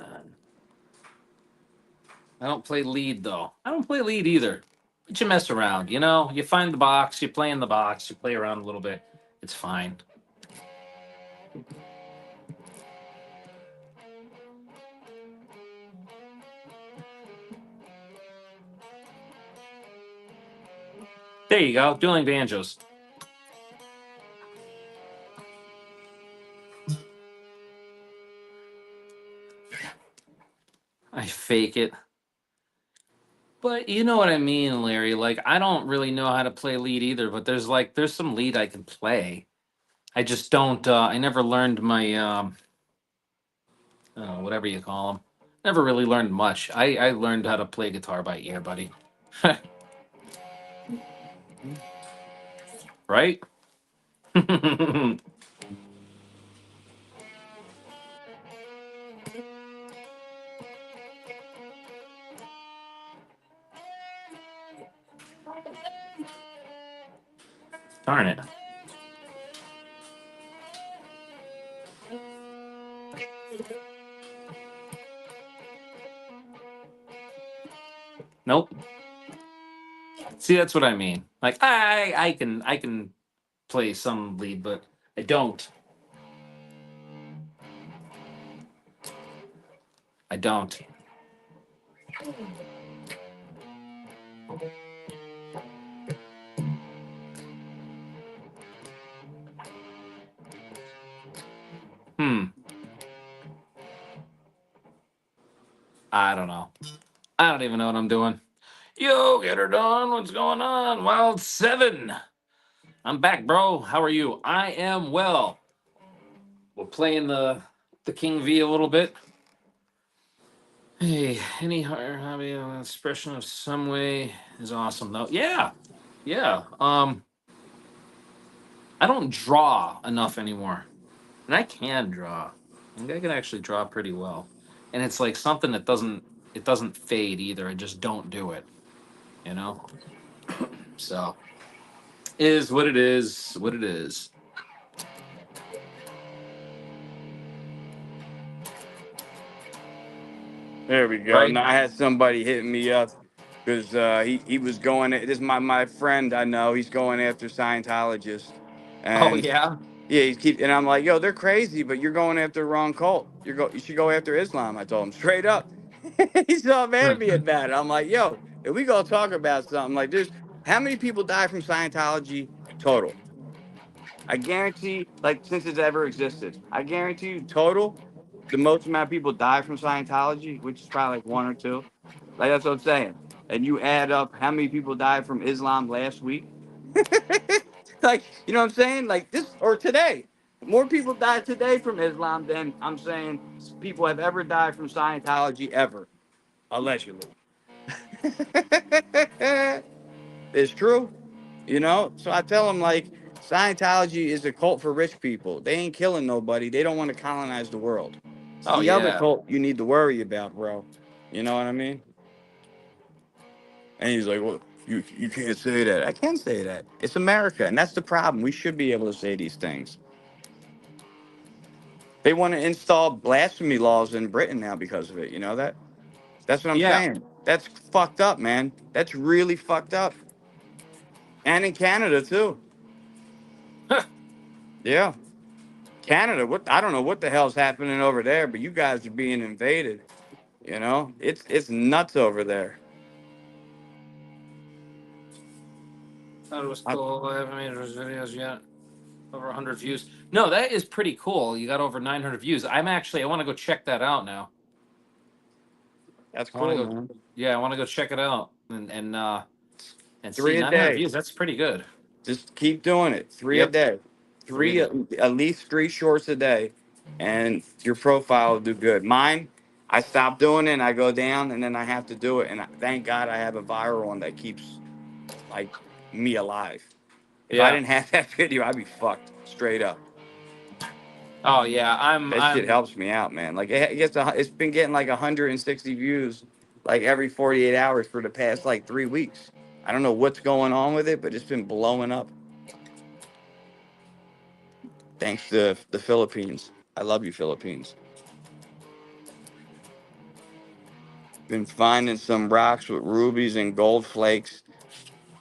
I don't play lead though. I don't play lead either. But you mess around, you know. You find the box, you play in the box, you play around a little bit. It's fine. There you go, dueling banjos. I fake it. But you know what I mean, Larry. Like I don't really know how to play lead either, but there's some lead I can play. I just don't. I never learned my whatever you call them. Never really learned much. I learned how to play guitar by ear, buddy. Right? Darn it. Nope. See, that's what I mean. Like I can play some lead, but I don't. I don't. Hmm. I don't know. I don't even know what I'm doing. Yo, get her done. What's going on? Wild 7. I'm back, bro. How are you? I am well. We're playing the King V a little bit. Hey, any higher hobby expression of some way is awesome though. Yeah. Yeah. I don't draw enough anymore. And I can draw. I think I can actually draw pretty well. And it's like something that doesn't fade either. I just don't do it, you know? So is what it is, what it is. There we go. Right? Now I had somebody hitting me up because he was going. This is my friend I know. He's going after Scientologists, Oh and yeah. yeah, and I'm like, yo, they're crazy, but you're going after the wrong cult. You should go after Islam. I told him straight up. He's all mad at me about it. I'm like, yo, if we go talk about something like this, how many people die from Scientology total? I guarantee, like since it's ever existed, I guarantee you total, the most amount of people die from Scientology, which is probably like one or two. Like that's what I'm saying. And you add up how many people died from Islam last week. Like, you know what I'm saying? Like this or today. More people died today from Islam than I'm saying people have ever died from Scientology ever. Allegedly. It's true. You know? So I tell them like Scientology is a cult for rich people. They ain't killing nobody. They don't want to colonize the world. It's Oh the other yeah. cult you need to worry about, bro. You know what I mean? And he's like, well, you can't say that. I can say that. It's America, and that's the problem. We should be able to say these things. They want to install blasphemy laws in Britain now because of it. You know that? That's what I'm Yeah. saying. That's fucked up, man. That's really fucked up. And in Canada too. Yeah. Canada, what I don't know what the hell's happening over there, but you guys are being invaded. You know? It's nuts over there. Thought it was I, cool. I haven't made those videos yet. Over 100 views. No, that is pretty cool. You got over 900 views. I want to go check that out now. that's I want cool, to go. man. Yeah, I want to go check it out and see 3 a 900 day. views. That's pretty good. Just keep doing it. Three a Yep. day. 3 a day. At least 3 shorts a day, and your profile will do good. Mine, I stop doing it and I go down, and then I have to do it. And thank God I have a viral one that keeps like me alive. If I Yeah. didn't have that video, I'd be fucked straight up. Oh yeah. That shit helps me out, man. Like it's been getting like 160 views like every 48 hours for the past like 3 weeks. I don't know what's going on with it, but it's been blowing up. Thanks to the Philippines. I love you, Philippines. Been finding some rocks with rubies and gold flakes.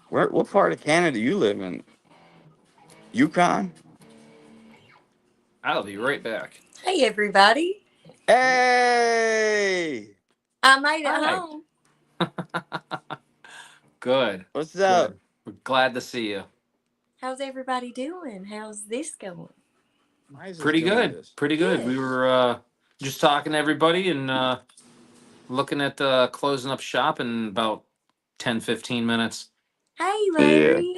What part of Canada you live in? Yukon? I'll be right back. Hey, everybody. Hey! I made it Hi. home. Good. What's up? Good. We're glad to see you. How's everybody doing? How's this going? Why is this Pretty doing good. this? Pretty good. Good. We were just talking to everybody and looking at closing up shop in about 10, 15 minutes. Hey, Larry.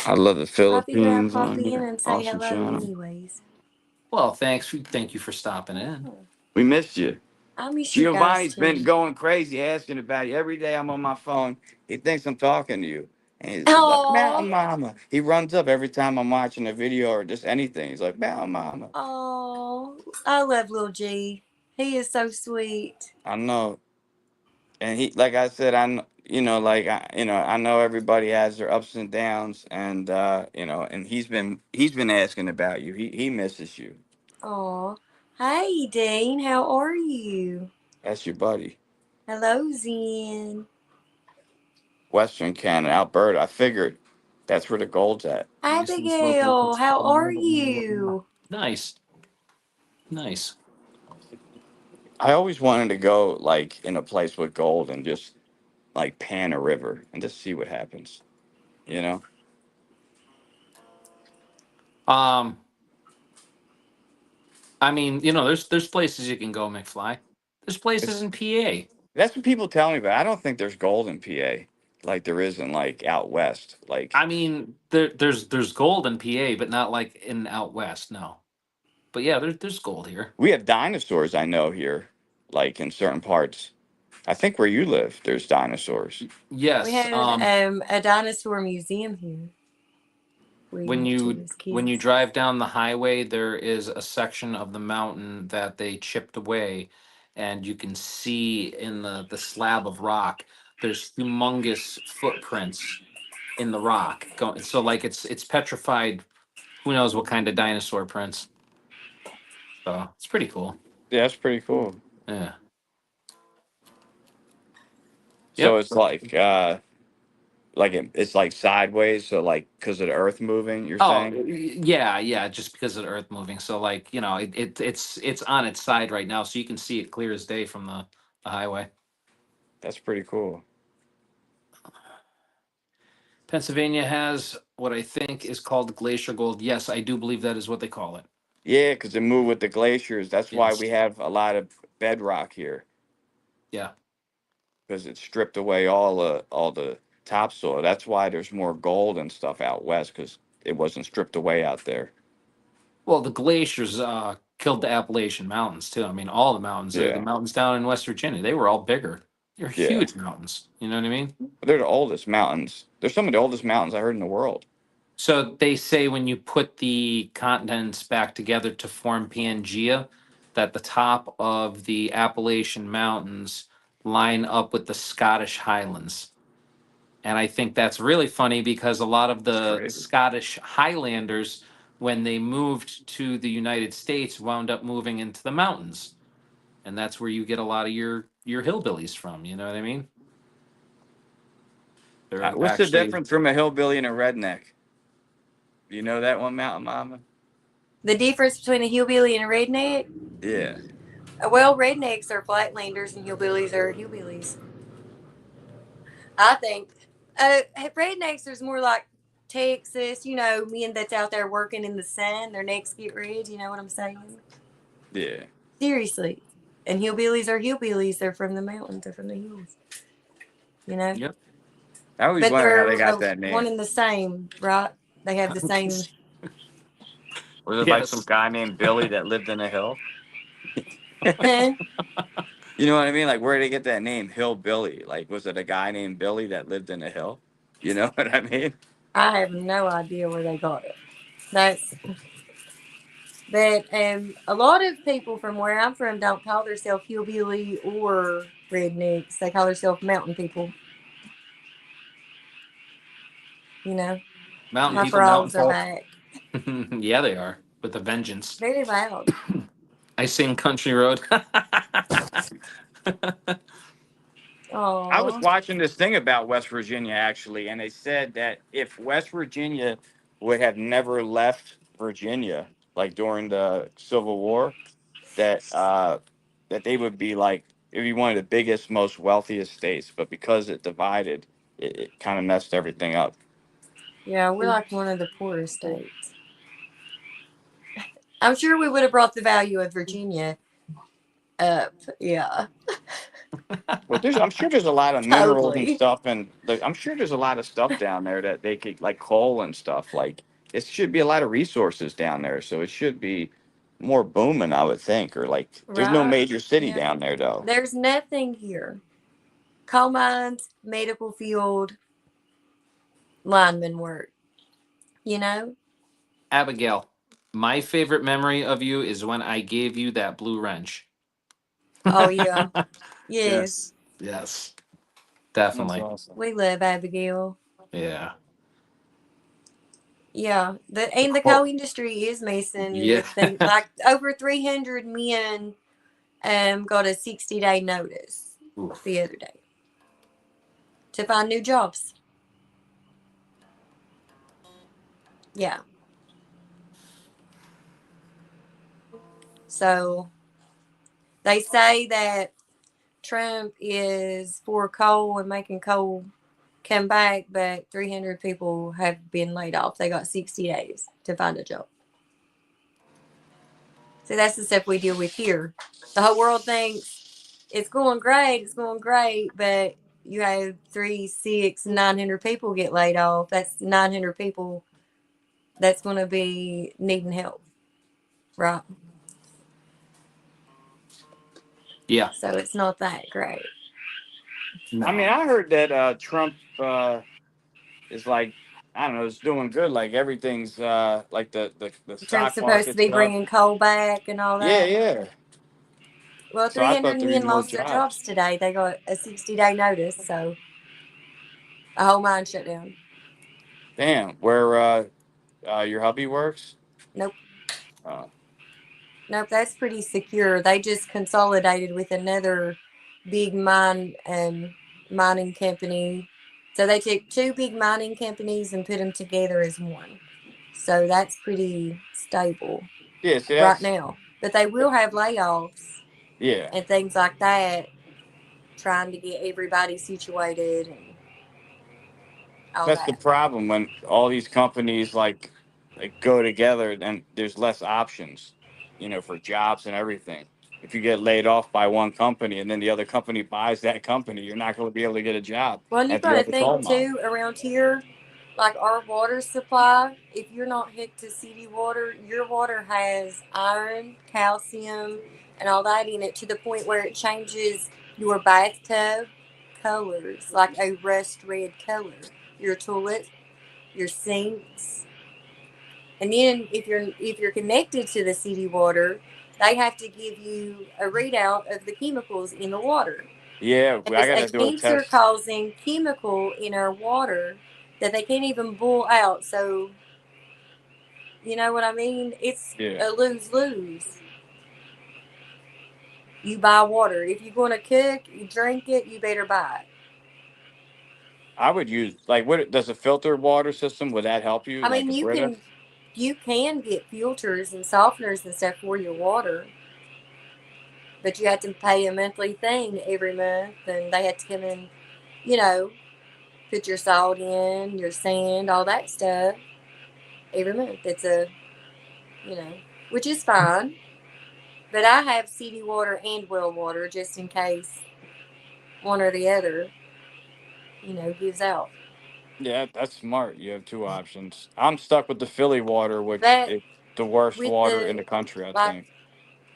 I love the I figured I'd Philippines pop on in here. and say Awesome hello channel. anyways. Well, thank you for stopping in. We missed you. I miss you guys Giovanni's been too. going crazy asking about you. Every day I'm on my phone. He thinks I'm talking to you. And he's like, Oh, Mountain Mama. He runs up every time I'm watching a video or just anything. He's like, Mountain Mama. oh, I love Lil G. He is so sweet. I know. And he, like I said, I know everybody has their ups and downs, and and he's been asking about you. He misses you. Oh, hey, Dean. How are you? That's your buddy. Hello, Zen. Western Canada, Alberta. I figured that's where the gold's at. Abigail, how are you? Nice. Nice. I always wanted to go like in a place with gold and just like pan a river and just see what happens. You know, Um, I mean, there's places you can go, McFly. There's places it's in PA. that's what people tell me, but I don't think there's gold in PA like there is in like out west. Like I mean, there's gold in PA, but not like in out west, no. But yeah, there's gold here. we have dinosaurs, I know here, like in certain parts. I think where you live, there's dinosaurs. We Yes. had a dinosaur museum here. We When went to you as when you kids. drive down the highway, there is a section of the mountain that they chipped away, and you can see in the slab of rock. There's humongous footprints in the rock. So like it's petrified. Who knows what kind of dinosaur prints? So it's pretty cool. Yeah, that's pretty cool. Yeah. So Yep. it's like it's like sideways, so like because of the earth moving, you're Oh, saying? yeah. Just because of the Earth moving. So like it's on its side right now, so you can see it clear as day from the highway. That's pretty cool. Pennsylvania has what I think is called glacier gold. Yes, I do believe that is what they call it. Yeah, because it moved with the glaciers. That's why Yes. we have a lot of bedrock here, Yeah. because it stripped away all the topsoil. That's why there's more gold and stuff out west, because it wasn't stripped away out there. Well, the glaciers killed the Appalachian Mountains too. I mean, all the mountains, the Yeah, mountains down in West Virginia, they were all bigger. They're yeah. huge mountains. You know what I mean? But they're the oldest mountains. They're some of the oldest mountains I heard in the world. So they say when you put the continents back together to form Pangea, that the top of the Appalachian Mountains line up with the Scottish Highlands. And I think that's really funny because a lot of That's the crazy. Scottish Highlanders, when they moved to the United States, wound up moving into the mountains. And that's where you get a lot of your hillbillies from. You know what I mean? They're What's the actually, difference from a hillbilly and a redneck? You know that one, Mountain Mama? The difference between a hillbilly and a redneck? Yeah. Well, rednecks are flatlanders and hillbillies are hillbillies. I think rednecks is more like Texas, men that's out there working in the sun, their necks get red, you know what I'm saying? Yeah. Seriously. And hillbillies are hillbillies. They're from the mountains, they're from the hills. yep. I always But wondered how they're they got that name. one and the same, right? They have the same. Was it like some Yes. guy named Billy that lived in a hill? I You know what I mean? Like, where did they get that name, Hillbilly? Like, was it a guy named Billy that lived in a hill? You know what I mean? have no idea where they got it. But a lot of people from where I'm from don't call themselves hillbilly or rednecks. They call themselves mountain people. Mountain My people, mountain frogs are folk. back. Yeah, they are with a vengeance. Very loud. I sing Country Road. I was Oh, watching this thing about West Virginia, actually, and they said that if West Virginia would have never left Virginia, like during the Civil War, that they would be like, it'd be one of the biggest, most wealthiest states. But because it divided, it kind of messed everything up. yeah, we're like one of the poorest states. I'm sure we would have brought the value of Virginia up. Yeah. Well, I'm sure there's a lot of minerals and Totally. stuff, and I'm sure there's a lot of stuff down there that they could, like coal and stuff. Like it should be a lot of resources down there, so it should be more booming, I would think. Or like, there's no Right. major city Yeah. down there though. There's nothing here. Coal mines, medical field, lineman work. You know? Abigail, my favorite memory of you is when I gave you that blue wrench. Oh yeah. Yes. Yes. Yes. That's Definitely. awesome. We love Abigail. Yeah. Yeah. The Coal. coal industry is messing Yeah. with things like over 300 men got a 60-day notice Oof. the other day to find new jobs. Yeah. So they say that Trump is for coal and making coal come back, but 300 people have been laid off. They got 60 days to find a job. So that's the stuff we deal with here. The whole world thinks it's going great, but you have 3, 6, 900 people get laid off. That's 900 people that's going to be needing help, right? Yeah. So it's not that great. No. I mean, I heard that Trump is like, I don't know, is doing good. Like everything's like the Trump's stock supposed to market's be up. bringing coal back and all Yeah, that. yeah. Well, So I thought 300 there'd be men more lost their jobs jobs. today. They got a 60-day notice, so a whole mine shut down. Damn, where your hubby works? Nope. Uh, Nope, that's pretty secure. They just consolidated with another big mining company. So they took two big mining companies and put them together as one. So that's pretty stable yeah, see, right that's now. But they will have layoffs yeah. and things like that, trying to get everybody situated and all That's the that. problem when all these companies like go together, and there's less options, for jobs and everything. If you get laid off by one company and then the other company buys that company, you're not going to be able to get a job Well, and you at got the to other coal think mine. too around here, like our water supply. If you're not hooked to city water, your water has iron, calcium, and all that in it to the point where it changes your bathtub colors, like a rust red color. Your toilet, your sinks, and then if you're connected to the city water, they have to give you a readout of the chemicals in the water. Yeah, I There's got a to do a cancer test. causing chemical in our water that they can't even boil out. So, you know what I mean? It's Yeah, a lose lose. You buy water. If you're going to cook, you drink it, you better buy it. I would use like what does a filtered water system, would that help you I like mean, a Brita? you can get filters and softeners and stuff for your water, but you have to pay a monthly thing every month, and they have to come in, you know, put your salt in, your sand, all that stuff every month. It's which is fine. But I have city water and well water just in case one or the other, gives out. Yeah, that's smart. You have two options. I'm stuck with the Philly water, which But is the worst with water in the the country, I like think.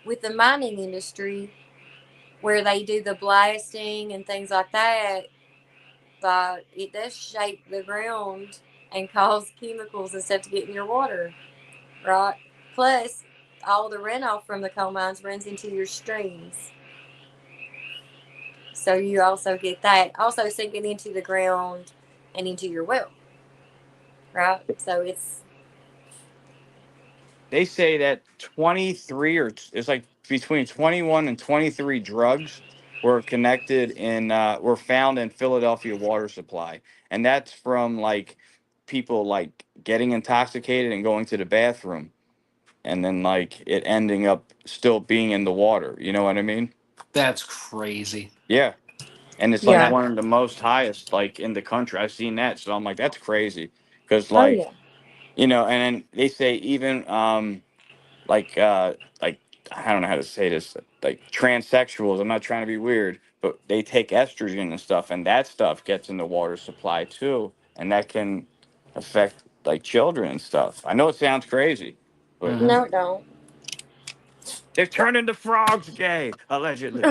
with the mining industry where they do the blasting and things like that, but it does shape the ground and cause chemicals and stuff to get in your water, right? Plus, all the runoff from the coal mines runs into your streams. So you also get that also sinking into the ground and into your well, right? So They say that 23 or it's like between 21 and 23 drugs were connected were found in Philadelphia water supply. And that's from like people like getting intoxicated and going to the bathroom and then like it ending up still being in the water. You know what I mean? That's crazy. Yeah. And it's And like yeah. that one of the most highest like in the country. I've seen that. So I'm like, that's crazy. Cause Oh like, yeah. and then they say even like I don't know how to say this, like transsexuals. I'm not trying to be weird, but they take estrogen and stuff, and that stuff gets in the water supply too, and that can affect like children and stuff. I know it sounds crazy, but Mhm. No, it don't. they're turning the frogs gay, allegedly.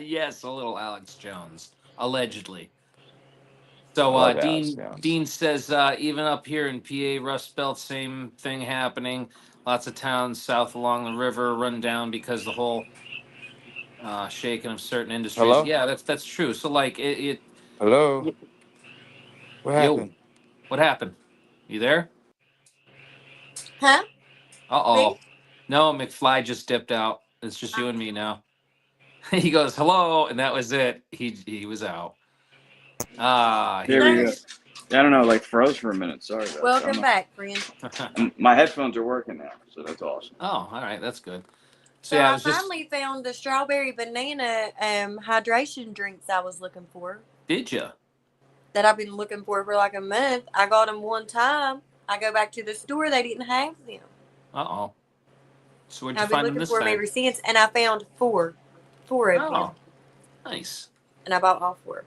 Yes, a little Alex Jones, allegedly. So I love Alex Dean Jones. Dean says even up here in PA, Rust Belt, same thing happening. Lots of towns south along the river run down because the whole shaking of certain industries. Hello, Yeah, that's true. So like hello, what yo, happened? what happened? You there? Huh? Uh Me? oh. No, McFly just dipped out. It's just you and me now. He goes hello, and that was it. He was out. Ah, There here we he No. go. is. I don't know, like froze for a minute. Sorry about that. Welcome back, friend. My headphones are working now, so that's awesome. Oh, all right, that's good. So So yeah, I I was just. finally found the strawberry banana hydration drinks I was looking for. Did you? That I've been looking for like a month. I got them one time. I go back to the store, they didn't have them. Uh oh. So where'd you I've been find them looking this for them time? ever since, and I found four of them, Oh, nice. and I bought all four.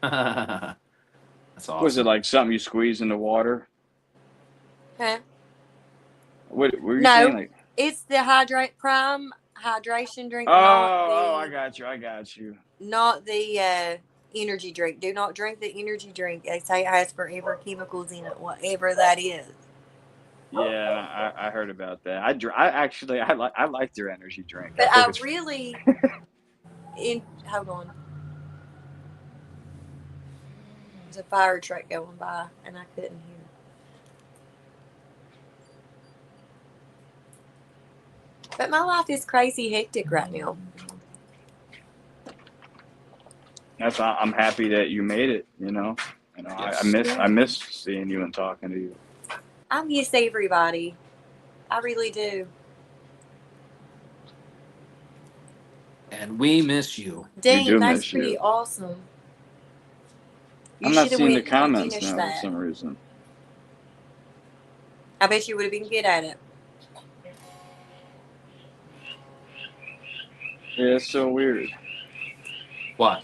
That's awesome. Was it like something you squeeze in the water? Huh? What were you No. saying? Like, It's the Hydrate Prime hydration drink, I got you. not the energy drink. Do not drink the energy drink. They say it has forever chemicals in it, whatever that is. Yeah, I heard about that. I like their energy drink. But think I it's really, hold on. There's a fire truck going by, and I couldn't hear. But my life is crazy hectic right now. that's I'm happy that you made it. Yes. I miss seeing you and talking to you. I miss everybody. I really do. And we miss you. Dean, do that's miss pretty you. awesome. You I'm not shoulda seeing the went and comments finished now for that. some reason. I bet you would have been good at it. Yeah, it's so weird. What?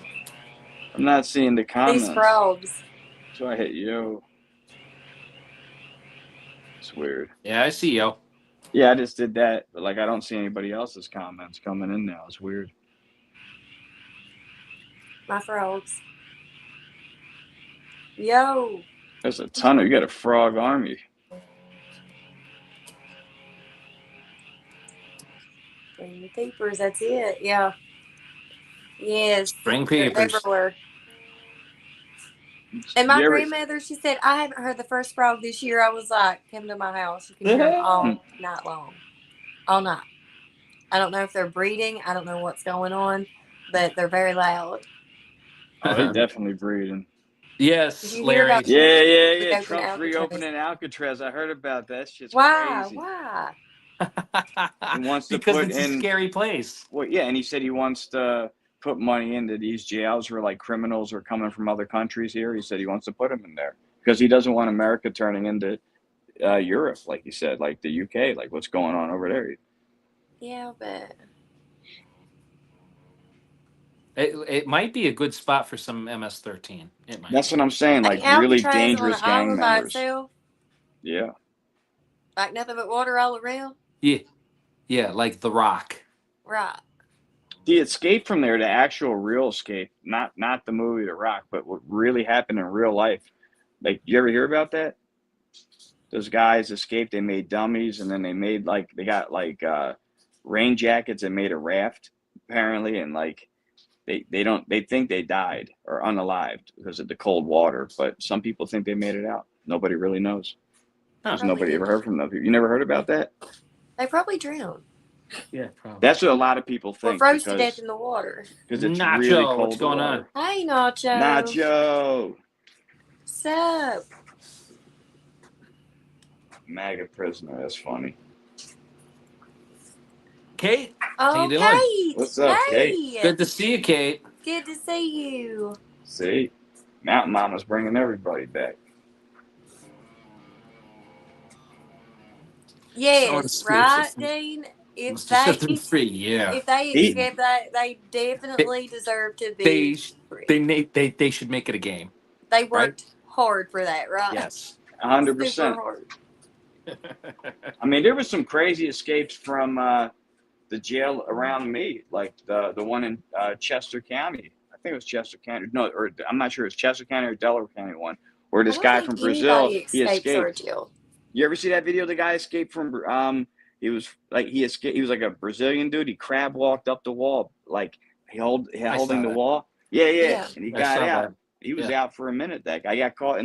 I'm not seeing the comments. These frogs. So I hit yo. It's weird. Yeah, I see yo. Yeah, I just did that, but like I don't see anybody else's comments coming in now. It's weird. My frogs. Yo. There's a ton of you got a frog army. Bring the peepers, that's it. Yeah. Yes. Spring They're peepers. everywhere. And my You ever- grandmother, she said, I haven't heard the first frog this year. I was like, come to my house. You can hear them all night long. All night. I don't know if they're breeding. I don't know what's going on, but they're very loud. Oh, they definitely breeding. Yes, Did you hear Larry. about Yeah. Reopening Trump's Alcatraz. reopening Alcatraz. I heard about that. Shit's Why? crazy. Why? He wants to Because put it's in. a scary place. Well, yeah, and he said he wants to put money into these jails where like criminals are coming from other countries here. He said he wants to put them in there because he doesn't want America turning into Europe, like you said, like the UK, like what's going on over there. Yeah, but It might be a good spot for some MS-13. It might. That's what I'm saying. Like Alcatraz really on dangerous an gang island by members. itself, Yeah. like nothing but water all around. Yeah, like The Rock. Right. The escape from there, the actual real escape, not the movie The Rock, but what really happened in real life. Like, you ever hear about that? Those guys escaped. They made dummies, and then they got rain jackets and made a raft apparently, and like they think they died or unalived because of the cold water, but some people think they made it out. Nobody really knows. Because Probably nobody ever did. heard from them. You never heard about that? They probably drowned Yeah, probably. That's what a lot of people or think. froze to death in the water. Because it's Nacho, really cold what's going water. Hey, Nacho. Nacho. Sup? MAGA prisoner. That's funny. Kate, Oh, you doing? Kate. What's up, Hey. good to see you, Kate. Good to see you. See? Mountain Mama's bringing everybody back. Yes, Someone's right, speechless. Dean? if Set them they free. Yeah. if they He- escape that, they definitely deserve to They be sh- free. they should make it a game. They right? worked hard for that, right? Yes. 100%. Super hard. I mean, there was some crazy escapes from the jail around me, like the one in Chester County. I think it was Chester County. No, or I'm not sure. It was Chester County or Delaware County one, where this I guy don't from think Brazil, anybody he escapes our escaped. jail. You ever see that video? The guy escaped from he was like he escaped. He was like a Brazilian dude. He crab walked up the wall, like holding the that. wall. Yeah, Yeah. and he I got saw out. that. He was Yeah. out for a minute. That guy got caught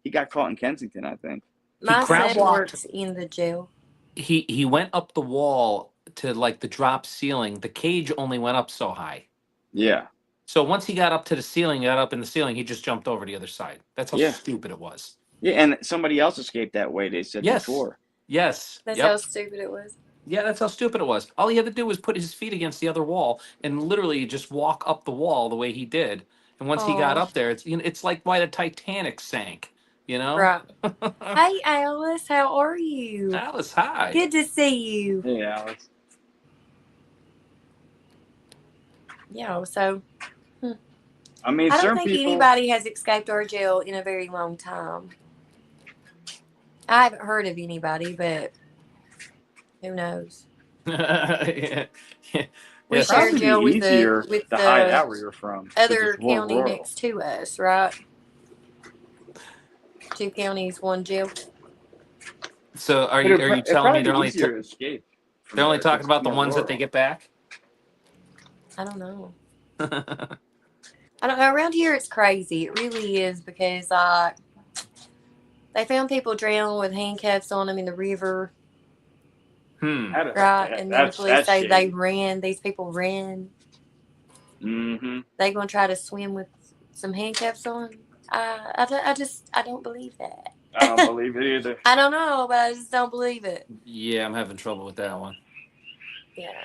he got caught in Kensington, I think. My crab son walked. works in the jail. He went up the wall to like the drop ceiling. The cage only went up so high. Yeah, So once he got up to the ceiling, got up in the ceiling, he just jumped over the other side. That's how Yeah. stupid it was. yeah, and somebody else escaped that way. They said Yes. before. Yes. That's Yep. how stupid it was. Yeah, that's how stupid it was. All he had to do was put his feet against the other wall and literally just walk up the wall the way he did. And once he got Aw. up there, it's like why the Titanic sank. You know. Right. Hey, Alice, how are you? Alice, hi. Good to see you. Yeah, Alex. Yeah, so I mean, I don't certain think people. anybody has escaped our jail in a very long time. I haven't heard of anybody, but who knows? yeah. We Yes. share Probably jail with easier the to hide out where you're from. 'cause other it's more county rural. next to us, right? 2 counties, 1 jail. So are But you it'd telling me probably they're be only easier to escape from they're only there 'cause talking it's about the more ones that they rural. get back? I don't know. I don't know. Around here, it's crazy. It really is because they found people drowned with handcuffs on them in the river, right? And then the police say they ran. These people ran. Mm-hmm. They gonna try to swim with some handcuffs on. I don't believe that. I don't believe it either. I don't know, but I just don't believe it. Yeah, I'm having trouble with that one. Yeah.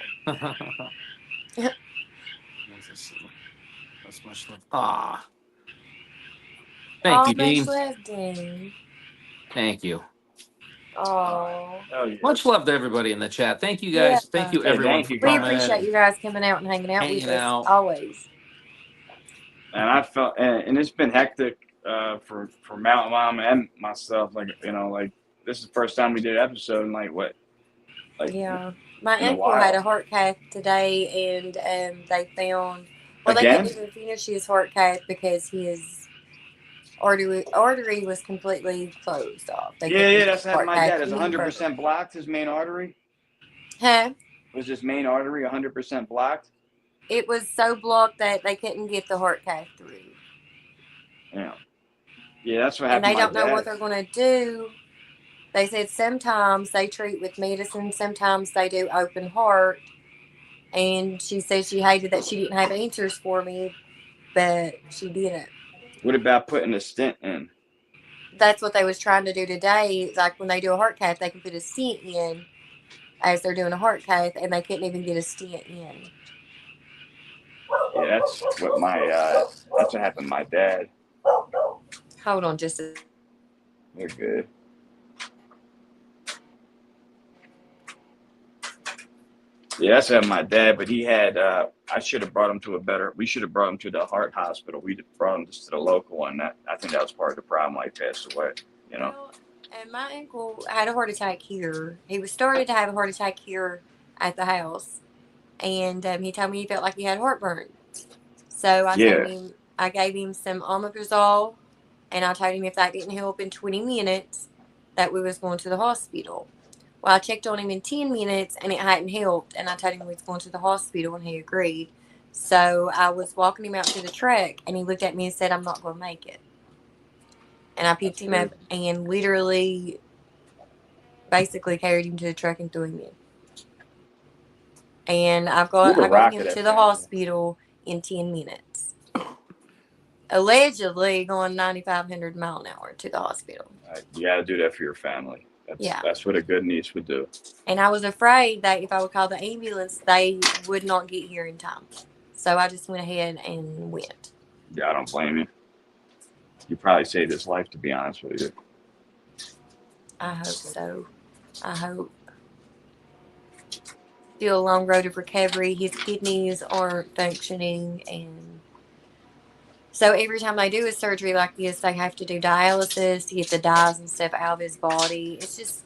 That's much love. Ah. Thank you, much Dean. left, Dean. Thank you. Oh. Oh, yeah. Much love to everybody in the chat. Thank you guys. Yeah. Thank you Hey, everyone thank for you, We coming. appreciate you guys coming out and hanging out Hanging with us out. always. And I felt, and it's been hectic for Mountain Mom and myself. Like, like this is the first time we did an episode in like what? Like, Yeah. My in a uncle while. had a heart cath today, and they found. Well, Again? they couldn't even finish his heart cath because his artery was completely closed off. They couldn't Yeah, get that's his happened to heart my cath dad. Is any further. 100% blocked his main artery? Huh? Was his main artery 100% blocked? It was so blocked that they couldn't get the heart cath through. Yeah. Yeah, that's what And happened they to don't my know dad. what they're going to do. They said sometimes they treat with medicine, sometimes they do open heart. And she said she hated that she didn't have answers for me, but she didn't. What about putting a stent in? That's what they was trying to do today. It's like when they do a heart cath, they can put a stent in as they're doing a heart cath, and they couldn't even get a stent in. Yeah, that's what happened to my dad. Hold on just a They're good. Yeah, that's what happened to my dad, but he had, we should have brought him to the heart hospital. We brought him just to the local one. I think that was part of the problem why he passed away, Well, and my uncle had a heart attack here. He was started to have a heart attack here at the house. And he told me he felt like he had heartburn. So I gave him some omeprazole, and I told him if that didn't help in 20 minutes, that we was going to the hospital. Well, I checked on him in 10 minutes, and it hadn't helped, and I told him we was going to the hospital, and he agreed. So I was walking him out to the truck, and he looked at me and said, "I'm not going to make it." And I picked him up and literally, basically carried him to the truck and threw him in. And I got him to the hospital in 10 minutes. Allegedly going 9,500 mile an hour to the hospital. You got to do that for your family. That's what a good niece would do. And I was afraid that if I would call the ambulance, they would not get here in time. So I just went ahead and went. Yeah, I don't blame you. You probably saved his life, to be honest with you. I hope so. I hope. still a long road of recovery. His kidneys aren't functioning, and so every time they do a surgery like this, they have to do dialysis to get the dyes and stuff out of his body. It's just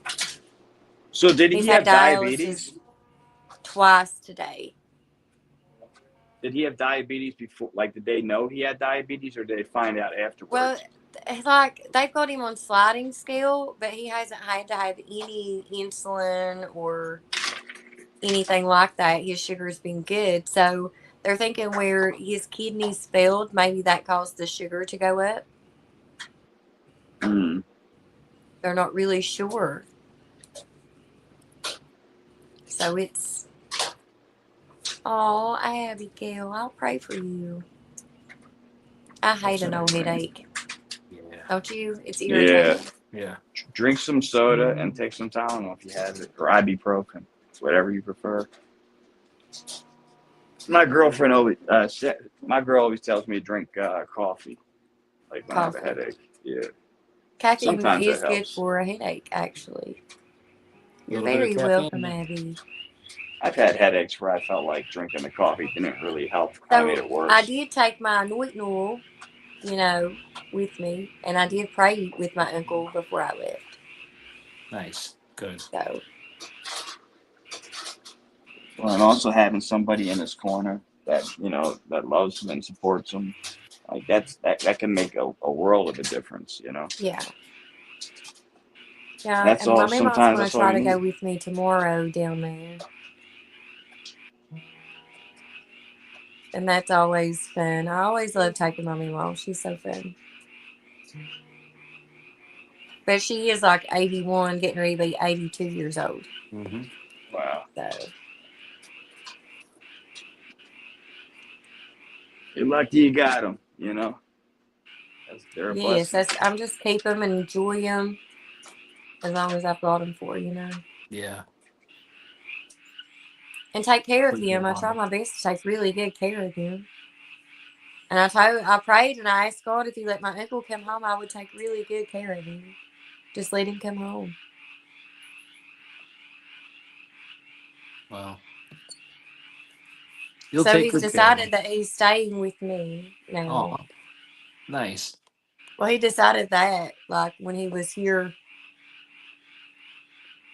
So did he's he had have diabetes? dialysis twice today. Did he have diabetes before? Like, did they know he had diabetes, or did they find out afterwards? Well, like they've got him on sliding scale, but he hasn't had to have any insulin or anything like that. His sugar's been good, so they're thinking where his kidneys failed, maybe that caused the sugar to go up. Mm. They're not really sure. So it's, oh, Abigail, I'll pray for you. I hate an old headache. Yeah. Don't you? It's Yeah. irritating. Yeah. Drink some soda and take some Tylenol if you have it, or ibuprofen, whatever you prefer. My girlfriend always, my girl always tells me to drink coffee, like when I have a Coffee. headache. Yeah. Caffeine Sometimes is that good helps. for a headache, actually. You're Little bit of very welcome, caffeine. Abby. I've had headaches where I felt like drinking the coffee didn't really help. Kind of made So it worse. I did take my anointing oil, with me, and I did pray with my uncle before I left. Nice. Good. So Well, and also having somebody in his corner that that loves him and supports him, like that can make a world of a difference. yeah. Yeah, That's and all. my mama's Sometimes going that's to all try you to go need. with me tomorrow down there. And that's always fun. I always love taking my mama. She's so fun. But she is like 81, getting ready to be 82 years old. Mm-hmm. Wow. So You're lucky you got them. They're a yes, blessing. I'm just keep them and enjoy them as long as I've got them for, Yeah. and take care of Pretty him. good I on try it. my best to take really good care of him. And I prayed and I asked God if He let my uncle come home, I would take really good care of him. Just let him come home. Well, you'll So take he's good care of decided him. that he's staying with me now. Oh, nice. Well, he decided that like when he was here,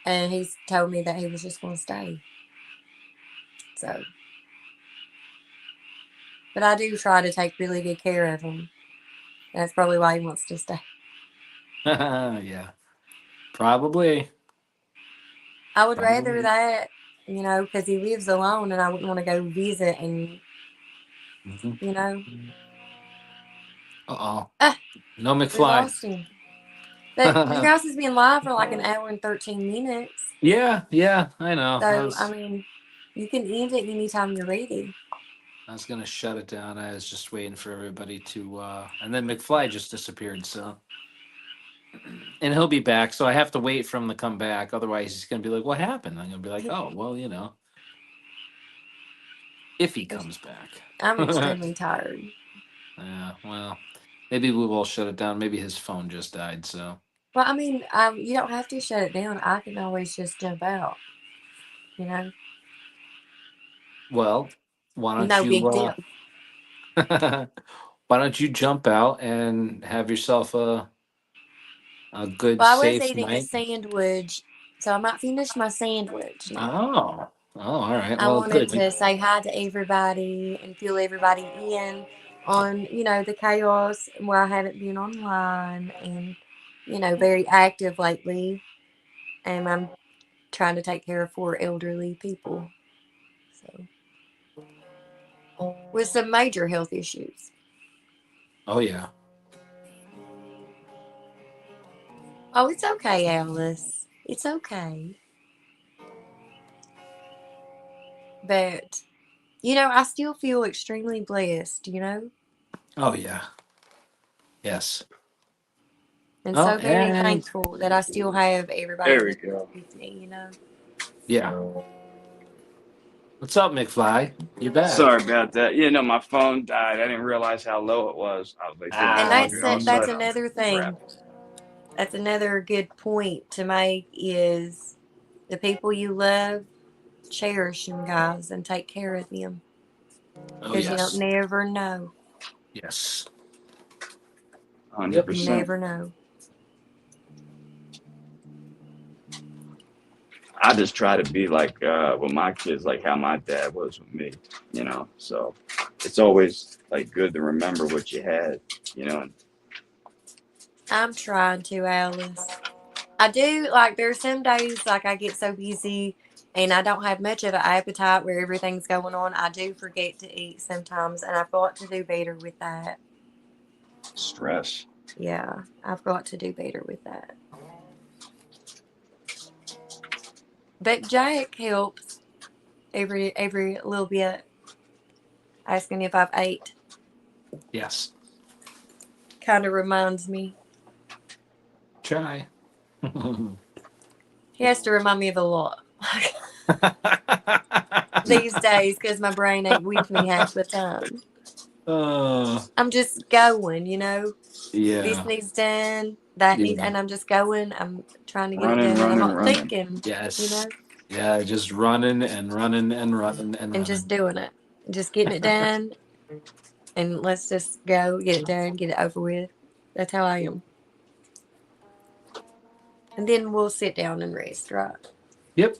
and he's told me that he was just going to stay. So, but I do try to take really good care of him. That's probably why he wants to stay. Yeah. Probably. I would Probably. rather that, because he lives alone, and I wouldn't want to go visit and, Mm-hmm. Uh-oh. ah, No we McFly. lost him. But you guys has been live for like an hour and 13 minutes. Yeah, I know. So, you can end it anytime you're ready. I was gonna shut it down. I was just waiting for everybody to and then McFly just disappeared, so and he'll be back, so I have to wait for him to come back. Otherwise he's gonna be like, what happened? I'm gonna be like, oh well, if he comes back. I'm extremely tired. Yeah, well, maybe we will shut it down. Maybe his phone just died, so Well, you don't have to shut it down. I can always just jump out. well, why don't No big you deal. why don't you jump out and have yourself a good Well, I was safe eating a night? sandwich, so I might finish my sandwich now. Oh, all right. I Well, wanted good. to say hi to everybody and fill everybody in on, the chaos where I haven't been online and, very active lately. And I'm trying to take care of 4 elderly people. So, with some major health issues. Oh yeah. Oh, it's okay, Alice. It's okay. But, I still feel extremely blessed. Oh yeah. Yes. And Oh, so very and thankful that I still have everybody There we in go. with me. yeah. What's up, McFly? You back? Sorry about that. My phone died. I didn't realize how low it was. I was like, didn't And Ah, plug that's it. All of a that's sudden, I'm another like, crap. thing. That's another good point to make is the people you love, cherish them guys and take care of them Oh because you don't yes, never know. yes. 100%. You never know. I just try to be like with my kids, like how my dad was with me, you know. So it's always like good to remember what you had, you know. I'm trying to, Alice. I do like there's some days like I get so busy and I don't have much of an appetite where everything's going on. I do forget to eat sometimes and I've got to do better with that. Stress. Yeah, I've got to do better with that. But Jack helps every little bit, asking if I've ate. Yes. Kind of reminds me. Try. He has to remind me of a lot these days because my brain ain't with me half the time. I'm just going, you know. This Yeah. needs done, that needs, Yeah. and I'm just going. I'm trying to get it Running, done, and I'm running, not running. thinking, Yes. you know, Yeah, just running and running and running and and running. just doing it, just getting it done, and let's just go get it done, get it over with. That's how I am. And then we'll sit down and rest, right? Yep.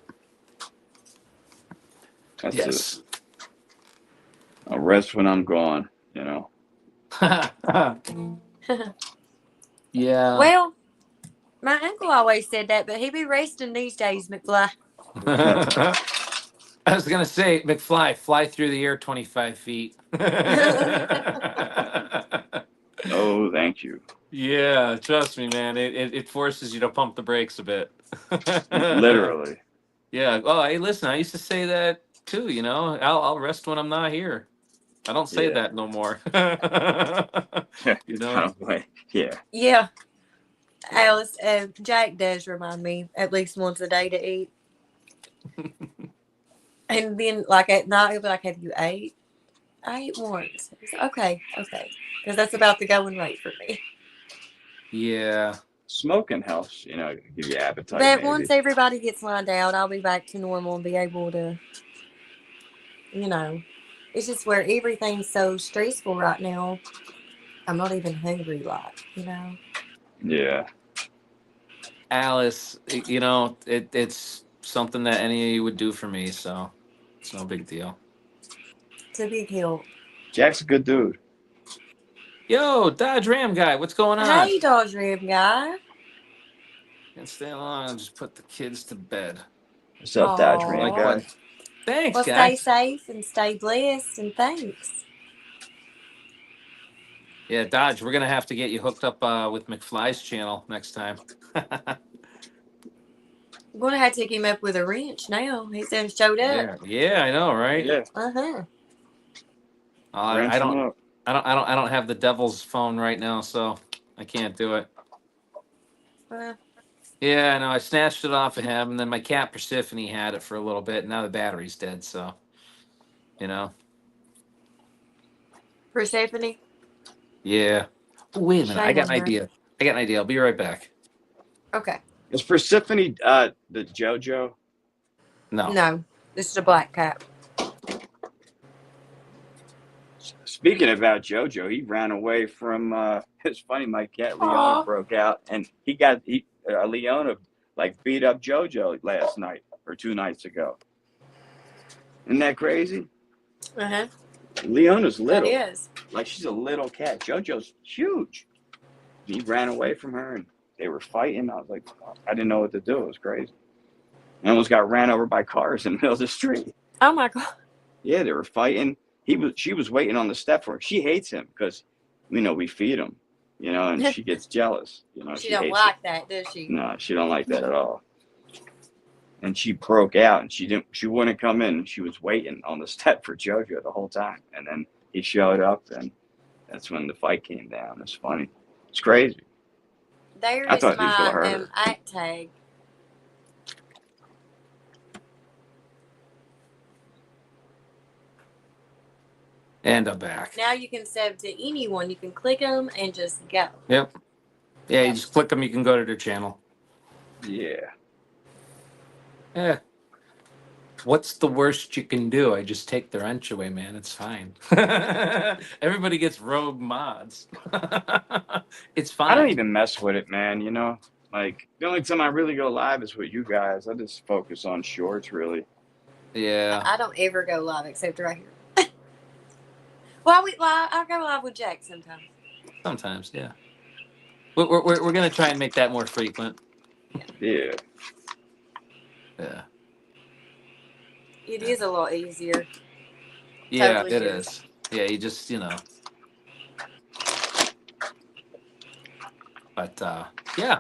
That's Yes. it. I'll rest when I'm gone, you know. Yeah. Well, my uncle always said that, but he be resting these days, McFly. I was gonna say, McFly, fly through the air 25 feet. Oh, thank you. Yeah, trust me, man. It forces you to pump the brakes a bit. Literally. Yeah. Oh, hey, listen, I used to say that too. You know, I'll rest when I'm not here. I don't say Yeah. that no more. You know. I don't blame. Yeah. Yeah, Alice, Jack does remind me at least once a day to eat. And then, like at night, he'll be like, "Have you ate?" I ate once. It's okay, because that's about the going rate for me. Yeah. Smoking helps, you know, give you appetite But maybe. once everybody gets lined out, I'll be back to normal and be able to, you know, it's just where everything's so stressful right now. I'm not even hungry, like, you know. Yeah. Alice, you know, it's something that any of you would do for me, so it's no big deal. It's a big help. Jack's a good dude. Yo, Dodge Ram guy, what's going on? Hey, Dodge Rib guy. Can't stay long. I'll just put the kids to bed. What's up, Dodge Ram Like Aw. guy? what? Thanks, Well, guy. stay safe and stay blessed, and thanks. Yeah, Dodge, we're gonna have to get you hooked up with McFly's channel next time. I'm going to have to take him up with a wrench now. He's showed up. Yeah, I know, right? Yeah. Uh-huh. I Ransom don't, up. I don't have the devil's phone right now, so I can't do it. Yeah, I know. I snatched it off of him, and then my cat Persephone had it for a little bit, and now the battery's dead. So, you know. Persephone? Yeah. Oh, wait a minute. I Shame got on an her. idea. I'll be right back. Okay. Is Persephone the JoJo? No. No, this is a black cat. Speaking about JoJo, he ran away from. It's funny. My cat Leona Aw. broke out, and Leona like beat up JoJo last night or 2 nights ago. Isn't that crazy? Uh-huh. Leona's That little, is. like she's a little cat. JoJo's huge. He ran away from her, and they were fighting. I was like, I didn't know what to do. It was crazy. I almost got ran over by cars in the middle of the street. Oh, my God. Yeah, they were fighting. She was waiting on the step for him. She hates him because, you know, we feed him, you know, and she gets jealous. You know, She she don't hates like that, does she? it. No, she don't like that at all. And she broke out, and she wouldn't come in. She was waiting on the step for JoJo the whole time, and then he showed up, and that's when the fight came down. It's funny. It's crazy. There I is thought he was gonna my hurt her. act tag. And I'm back. Now you can sub to anyone. You can click them and just go. Yep. Yeah, you just click them. You can go to their channel. Yeah. Yeah. What's the worst you can do? I just take the wrench away, man. It's fine. Everybody gets rogue mods. It's I don't fine. even mess with it, man. You know, like the only time I really go live is with you guys. I just focus on shorts, really. Yeah. I don't ever go live except right here. Well, I'll go live with Jack sometimes. Sometimes, yeah. We're gonna try and make that more frequent. Yeah. Yeah. It is a lot easier. Yeah, Totally it is. is. Yeah, you just But yeah.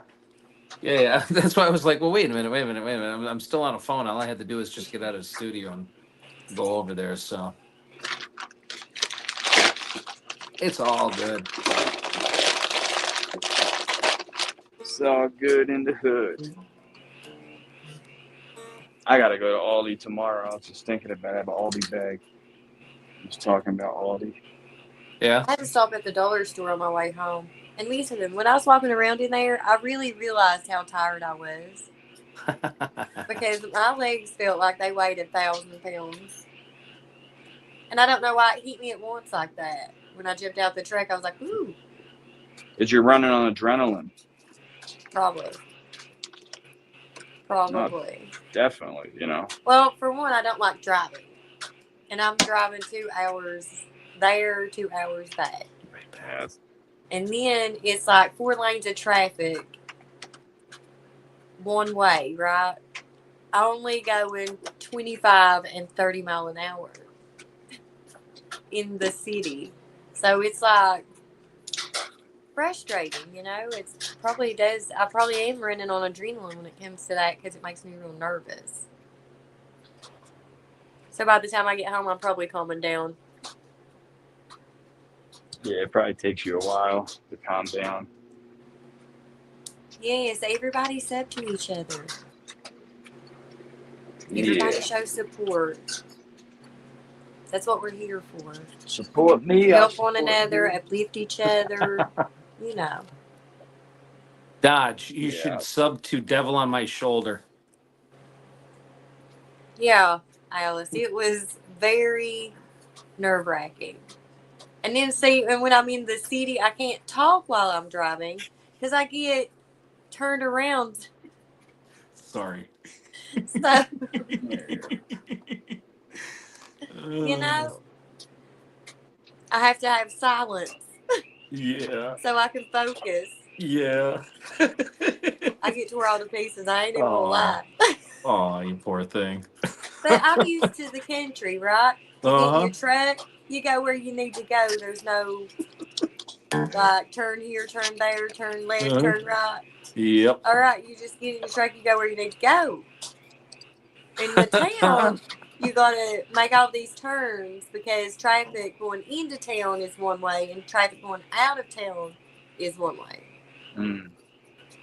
Yeah. That's why I was like, well, wait a minute. I'm still on a phone. All I had to do is just get out of the studio and go over there. So it's all good. It's all good in the hood. I gotta go to Aldi tomorrow. I was just thinking about it. I have an Aldi bag. I was talking about Aldi. Yeah. I had to stop at the dollar store on my way home. And listen, when I was walking around in there, I really realized how tired I was. Because my legs felt like they weighed 1,000 pounds. And I don't know why it hit me at once like that. When I jumped out the truck, I was like, ooh, Is you're running on adrenaline? probably. No, Probably. definitely. You know. Well, for one, I don't like driving. And I'm driving 2 hours there, 2 hours back. Yeah. And then it's like 4 lanes of traffic one way, right? Only going 25 and 30 mile an hour in the city. So it's like frustrating, you know? It's probably does. I probably am running on adrenaline when it comes to that because it makes me real nervous. So by the time I get home, I'm probably calming down. Yeah, it probably takes you a while to calm down. Yes, everybody's up to each other. Everybody Yeah. show support. That's what we're here for. Support me. Help one another, uplift each other. You know. Dodge, you Yeah. should sub to Devil on My Shoulder. Yeah, Alice, it was very nerve wracking. And then see, and when I'm in the city, I can't talk while I'm driving because I get turned around. Sorry. So, you know, I have to have silence Yeah. so I can focus. Yeah. I get tore all to pieces. I ain't even gonna Aw. lie. Oh, you poor thing. But I'm used to the country, right? You get in Uh-huh. your truck, you go where you need to go. There's no like turn here, turn there, turn left, Uh-huh. turn right. Yep. All right, you just get in your truck, you go where you need to go. In the town, you gotta make all these turns because traffic going into town is one way and traffic going out of town is one way. Mm.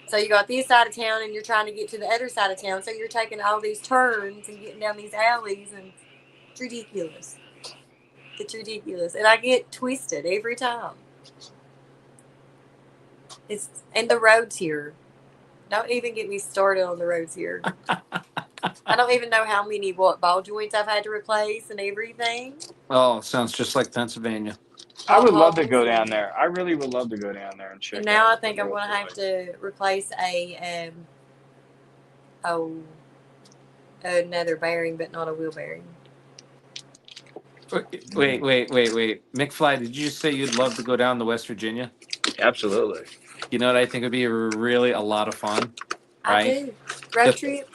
So you got this side of town and you're trying to get to the other side of town. So you're taking all these turns and getting down these alleys and it's ridiculous. It's ridiculous. And I get twisted every time. And the roads here. Don't even get me started on the roads here. I don't even know how many ball joints I've had to replace and everything. Oh, sounds just like Pennsylvania. I would love to go down there. I really would love to go down there and check. And now out I think the I'm roads going to have like. to replace another bearing, but not a wheel bearing. Wait. McFly, did you just say you'd love to go down to West Virginia? Absolutely. You know what I think would be really a lot of fun? I Right? do. Road trip.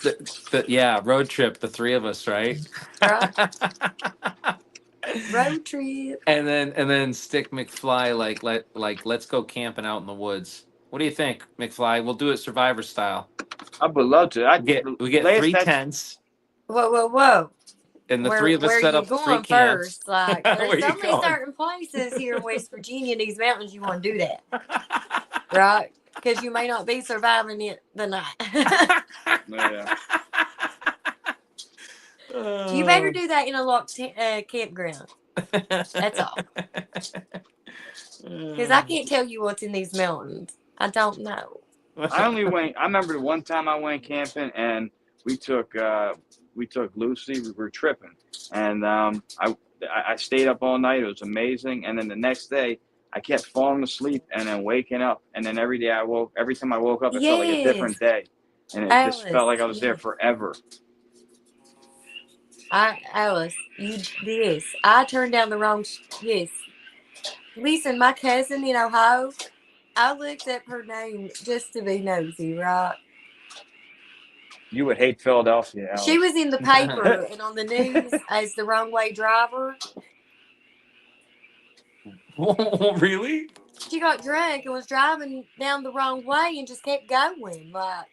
Yeah, road trip, the three of us, right? Right. Road trip. And then stick McFly let's go camping out in the woods. What do you think, McFly? We'll do it Survivor style. I would love to. We get last 3 that's- tents, Whoa. and the three of us where set you up 3 going camps. first? Like, Where there's you only going? certain places here in West Virginia in these mountains you want to do that, right? Because you may not be surviving it the night. Yeah. You better do that in a locked campground. That's all. Because I can't tell you what's in these mountains. I don't know. I only went. I remember the one time I went camping and we took we took Lucy. We were tripping, and I stayed up all night. It was amazing. And then the next day, I kept falling asleep and then waking up. And then every time I woke up, it felt like a different day, and it just felt like I was there forever. Alice, I turned down the wrong. Yes, listen, my cousin in Ohio. I looked up her name just to be nosy, right? You would hate Philadelphia, Alice. She was in the paper and on the news as the wrong way driver. Really? She got drunk and was driving down the wrong way and just kept going. Like,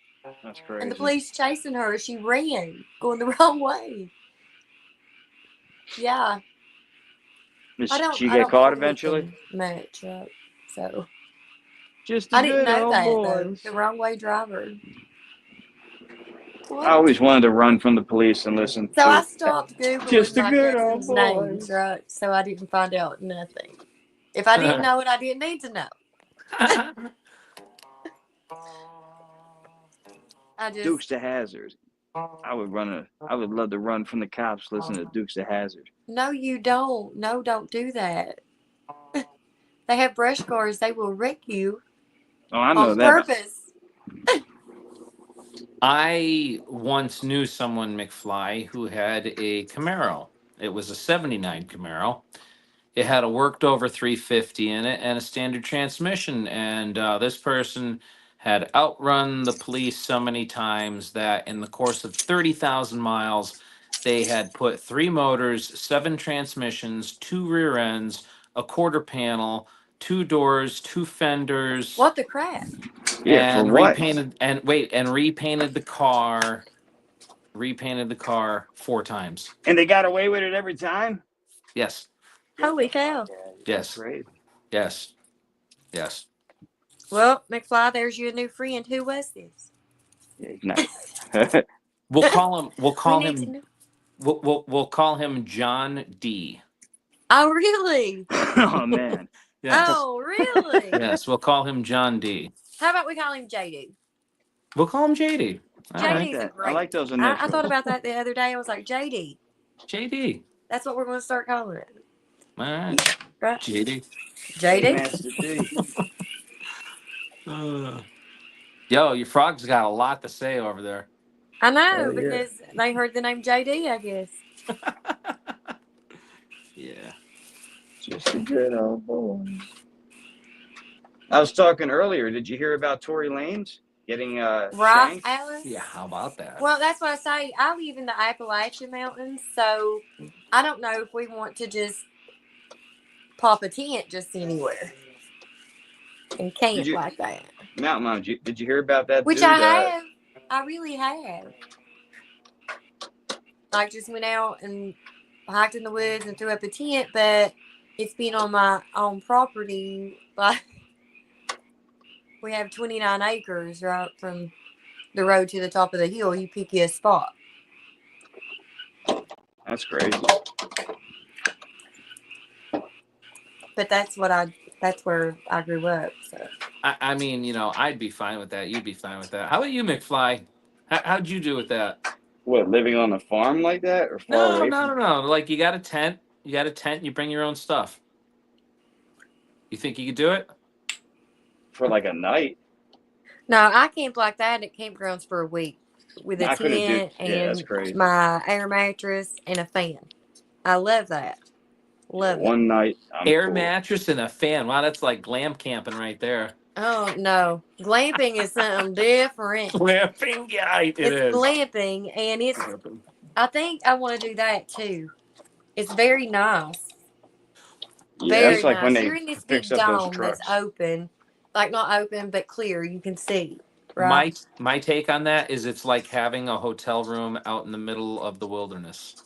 That's crazy. and the police chasing her. She ran, going the wrong way. Yeah. Did I don't. she I get don't caught know eventually? anything much, right? So Just a I didn't good know old that boys. though. The wrong way driver. I always wanted to run from the police and listen. So I stopped Googling Just a my good cousin's old names, boys. right? So I didn't find out nothing. If I didn't know it, I didn't need to know. I just Dukes to Hazard. I would love to run from the cops. Listen to Dukes to Hazard. no, you don't. No, don't do that. They have brush cars. They will wreck you Oh, I know on that. purpose. I once knew someone, McFly, who had a Camaro. It was a 79 Camaro. It had a worked over 350 in it and a standard transmission. And this person had outrun the police so many times that in the course of 30,000 miles, they had put 3 motors, 7 transmissions, 2 rear ends, a quarter panel, 2 doors, 2 fenders, What the crap? Yeah, for and what? repainted the car 4 times. And they got away with it every time? Yes, Holy cow. That's yes, great. yes, yes. Well, McFly, there's your new friend. Who was this? Yeah, nice. We'll call We need to him know. we'll call him John D. Oh, really? Oh man. Yes. Oh, really? Yes, we'll call him John D. How about we call him JD? We'll call him JD. All JD. right. JD's a that. I great. like those I initials. thought about that the other day. I was like, JD. JD. That's what we're going to start calling it. All right. Right? JD. JD? Master D. Yo, your frog's got a lot to say over there. I know, Oh, yeah. because they heard the name JD, I guess. Yeah. Just a good old boy. I was talking earlier. Did you hear about Tory Lanez getting Right, shanked? Alice? Yeah, how about that? Well, that's what I say. I live in the Appalachian Mountains, so I don't know if we want to just pop a tent just anywhere and camp Did you- like that. Mountain Mom, did you hear about that? Which dude, I have. I really have. Like, just went out and hiked in the woods and threw up a tent, but it's been on my own property. Like, we have 29 acres, right, from the road to the top of the hill. You pick you a spot. That's crazy. But that's where I grew up. So I mean, you know, I'd be fine with that. You'd be fine with that. How about you, McFly? How'd you do with that? What, living on a farm like that, or far No, away no, from? no, no. Like you got a tent. You bring your own stuff. You think you could do it? For like a night? no, I camped like that at campgrounds for a week with a I couldn't do- tent yeah, that's and crazy. my air mattress and a fan. I love that. Love it. One night. I'm Air cool. mattress and a fan. Wow, that's like glam camping right there. Oh no, glamping is something different. Glamping, yeah, it It's is. glamping, and I think I want to do that too. It's very nice. Yeah, Very that's like nice. when they You're in this big fix up those dome trucks. that's open, like not open but clear. You can see. Right. My take on that is it's like having a hotel room out in the middle of the wilderness.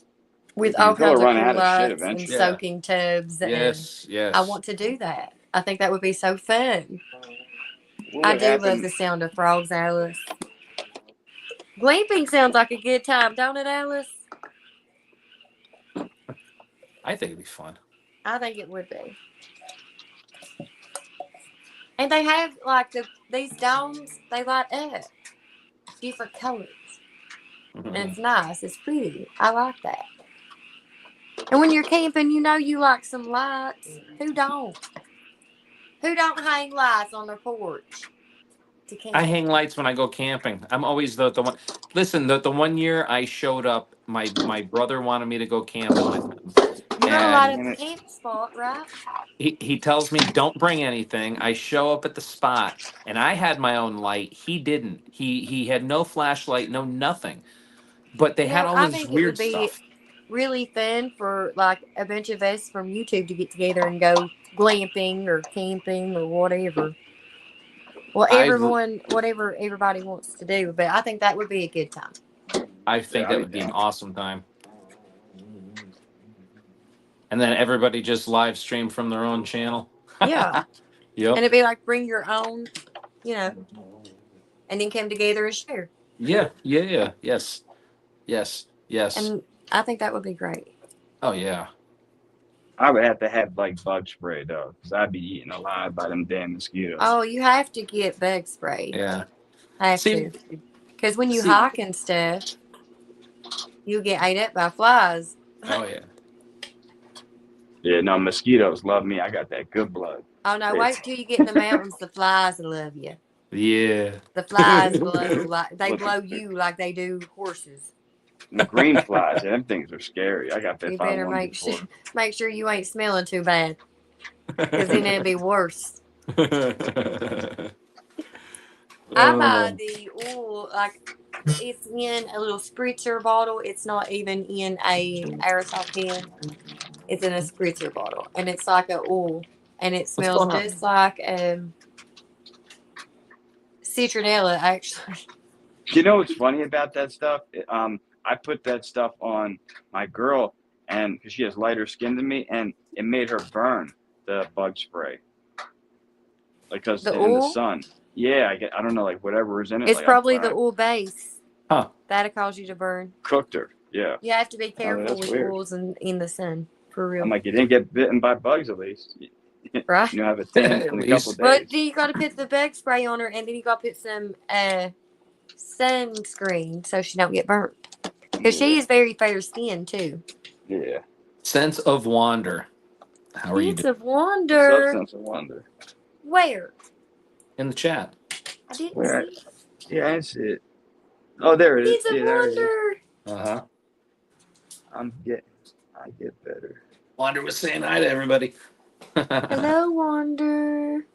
With You'll all kinds of run cool out of shit lights and eventually. Yeah. soaking tubs. Yes, yes. And I want to do that. I think that would be so fun. What I would do happen- love the sound of frogs, Alice. Glamping sounds like a good time, don't it, Alice? I think it'd be fun. I think it would be. And they have like these domes, they light up different colors. And it's nice. It's pretty. I like that. And when you're camping, you know you like some lights. Who don't? Who don't hang lights on their porch to camp? I hang lights when I go camping. I'm always the one. Listen, the one year I showed up, my brother wanted me to go camping with him, You're gonna light and up Damn the it. camp spot, right? he tells me don't bring anything. I show up at the spot, and I had my own light. He didn't. He had no flashlight, no nothing. But they You had know, all I this think it would weird be stuff. really fun for like a bunch of us from YouTube to get together and go glamping or camping or whatever. Well, I whatever everybody wants to do, but I think that would be a good time. think Yeah, I'll that be would be an down. awesome time. And then everybody just live stream from their own channel. Yeah, Yep. and it'd be like bring your own, you know, and then come together and share. Yeah. Yes. Yes. And I think that would be great. Oh yeah. I would have to have like bug spray though, because I'd be eaten alive by them damn mosquitoes. Oh, you have to get bug spray. Yeah. Have See, to, because when you see- hike and stuff, you get ate up by flies. Oh yeah. Yeah, no, mosquitoes love me. I got that good blood. Oh no! It's- Wait till you get in the mountains. The flies love you. Yeah. The flies blow like they Look, blow you like they do horses. The green flies, them things are scary. I got bit You by better one make before. sure you ain't smelling too bad, because then it'd be worse. I buy the oil like it's in a little spritzer bottle. It's not even in a aerosol can. It's in a spritzer bottle, and it's like a oil, and it smells going on? just like citronella. Actually, You know what's funny about that stuff? I put that stuff on my girl, and because she has lighter skin than me, and it made her burn the bug spray, because The in oil? the sun. Yeah, I don't know, like whatever is in it. it's like, probably when the I oil base Huh. that'll cause you to burn. cooked her. Yeah, You have to be careful that's with weird. oils in the sun, for real. I'm like, you didn't get bitten by bugs at least. Right? You know, have a tan At in a couple least. But days. then you got to put the bug spray on her, and then you got to put some sunscreen so she don't get burnt. Because she is very fair skinned too. Yeah, Sense of Wander. How are you Sense doing? of wonder. substance of wonder. Where? In the chat? I didn't Where? see. Yeah, I see it. Oh, there it is. Sense of Yeah, there it is. wonder. Uh-huh. I get better. Wander was saying hi to everybody. Hello, wonder.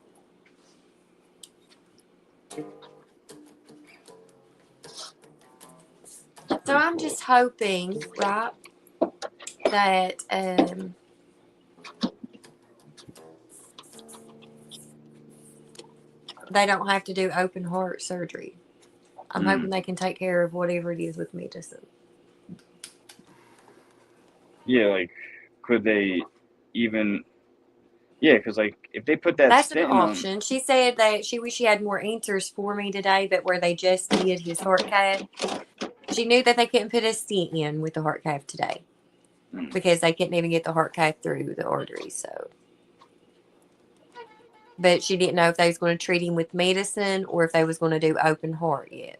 So I'm just hoping, right, that they don't have to do open heart surgery. I'm hoping they can take care of whatever it is with medicine. Yeah, like, could they even? Yeah, because like if they put that That's an stent on, option. She said that she wished she had more answers for me today, but where they just did his heart cath, she knew that they couldn't put a stent in with the heart cath today because they couldn't even get the heart cath through the artery. So, but she didn't know if they was going to treat him with medicine or if they was going to do open heart yet.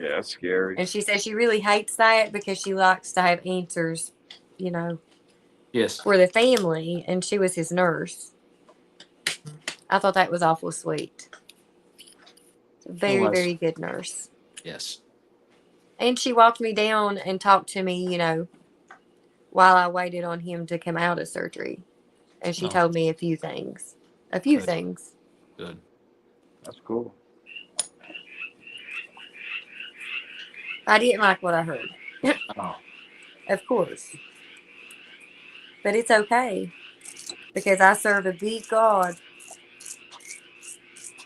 yeah, that's scary. And she said she really hates that because she likes to have answers, you know, Yes. for the family, and she was his nurse. I thought that was awful sweet. Very, was. very good nurse. Yes. And she walked me down and talked to me, you know, while I waited on him to come out of surgery. And she Oh. told me a few things. A few Good. things. Good. That's cool. I didn't like what I heard, Oh. of course. But it's okay. Because I serve a big God.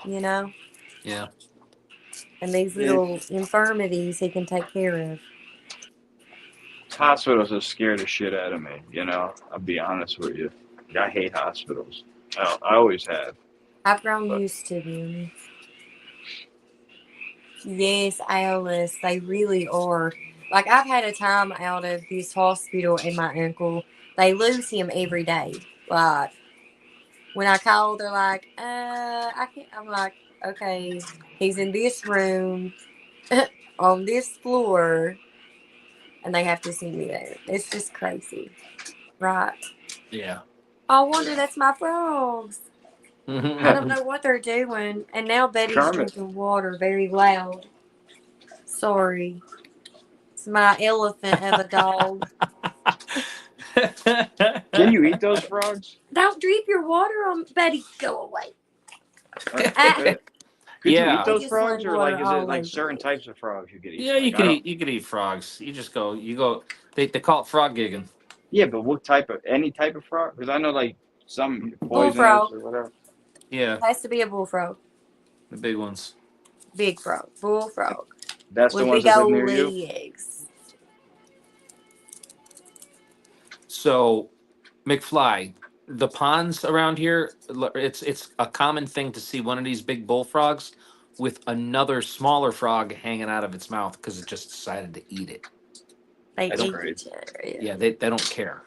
You know? Yeah. And these Yeah. little infirmities he can take care of. Hospitals have scared the shit out of me. You know, I'll be honest with you. I hate hospitals. I always have. I've grown But- used to them. Yes, Alice, they really are. Like, I've had a time out of this hospital and my uncle. They lose him every day. Like, when I call, they're like, I can't. I'm like, okay, he's in this room. on this floor, and they have to see me there. It's just crazy, right? Yeah. I wonder that's my frogs. I don't know what they're doing. And now Betty's Kermit. drinking water very loud. Sorry. It's my elephant of a dog. Can you eat those frogs? Don't drip your water on Betty. Go away. Could you Yeah. eat those Just frogs, let or like water is all it like over certain it. types of frogs you could eat? Yeah, you Like, could eat. You could eat frogs. You just go. You go. They call it frog gigging. Yeah, but what type of any type of frog? Because I know like some poisonous Bullfrog. or whatever. Yeah, Has to be a bullfrog. the big ones. Big frog. Bullfrog. That's the With ones big that live old near you. legs. So, McFly, the ponds around here, it's a common thing to see one of these big bullfrogs with another smaller frog hanging out of its mouth because it just decided to eat it. They That's eat crazy. each other. Yeah. Yeah, they don't care.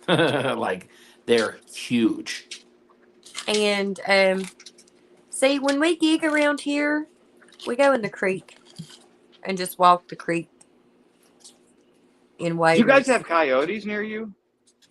Like they're huge. And see, when we gig around here, we go in the creek and just walk the creek in Do waders. you guys have coyotes near you?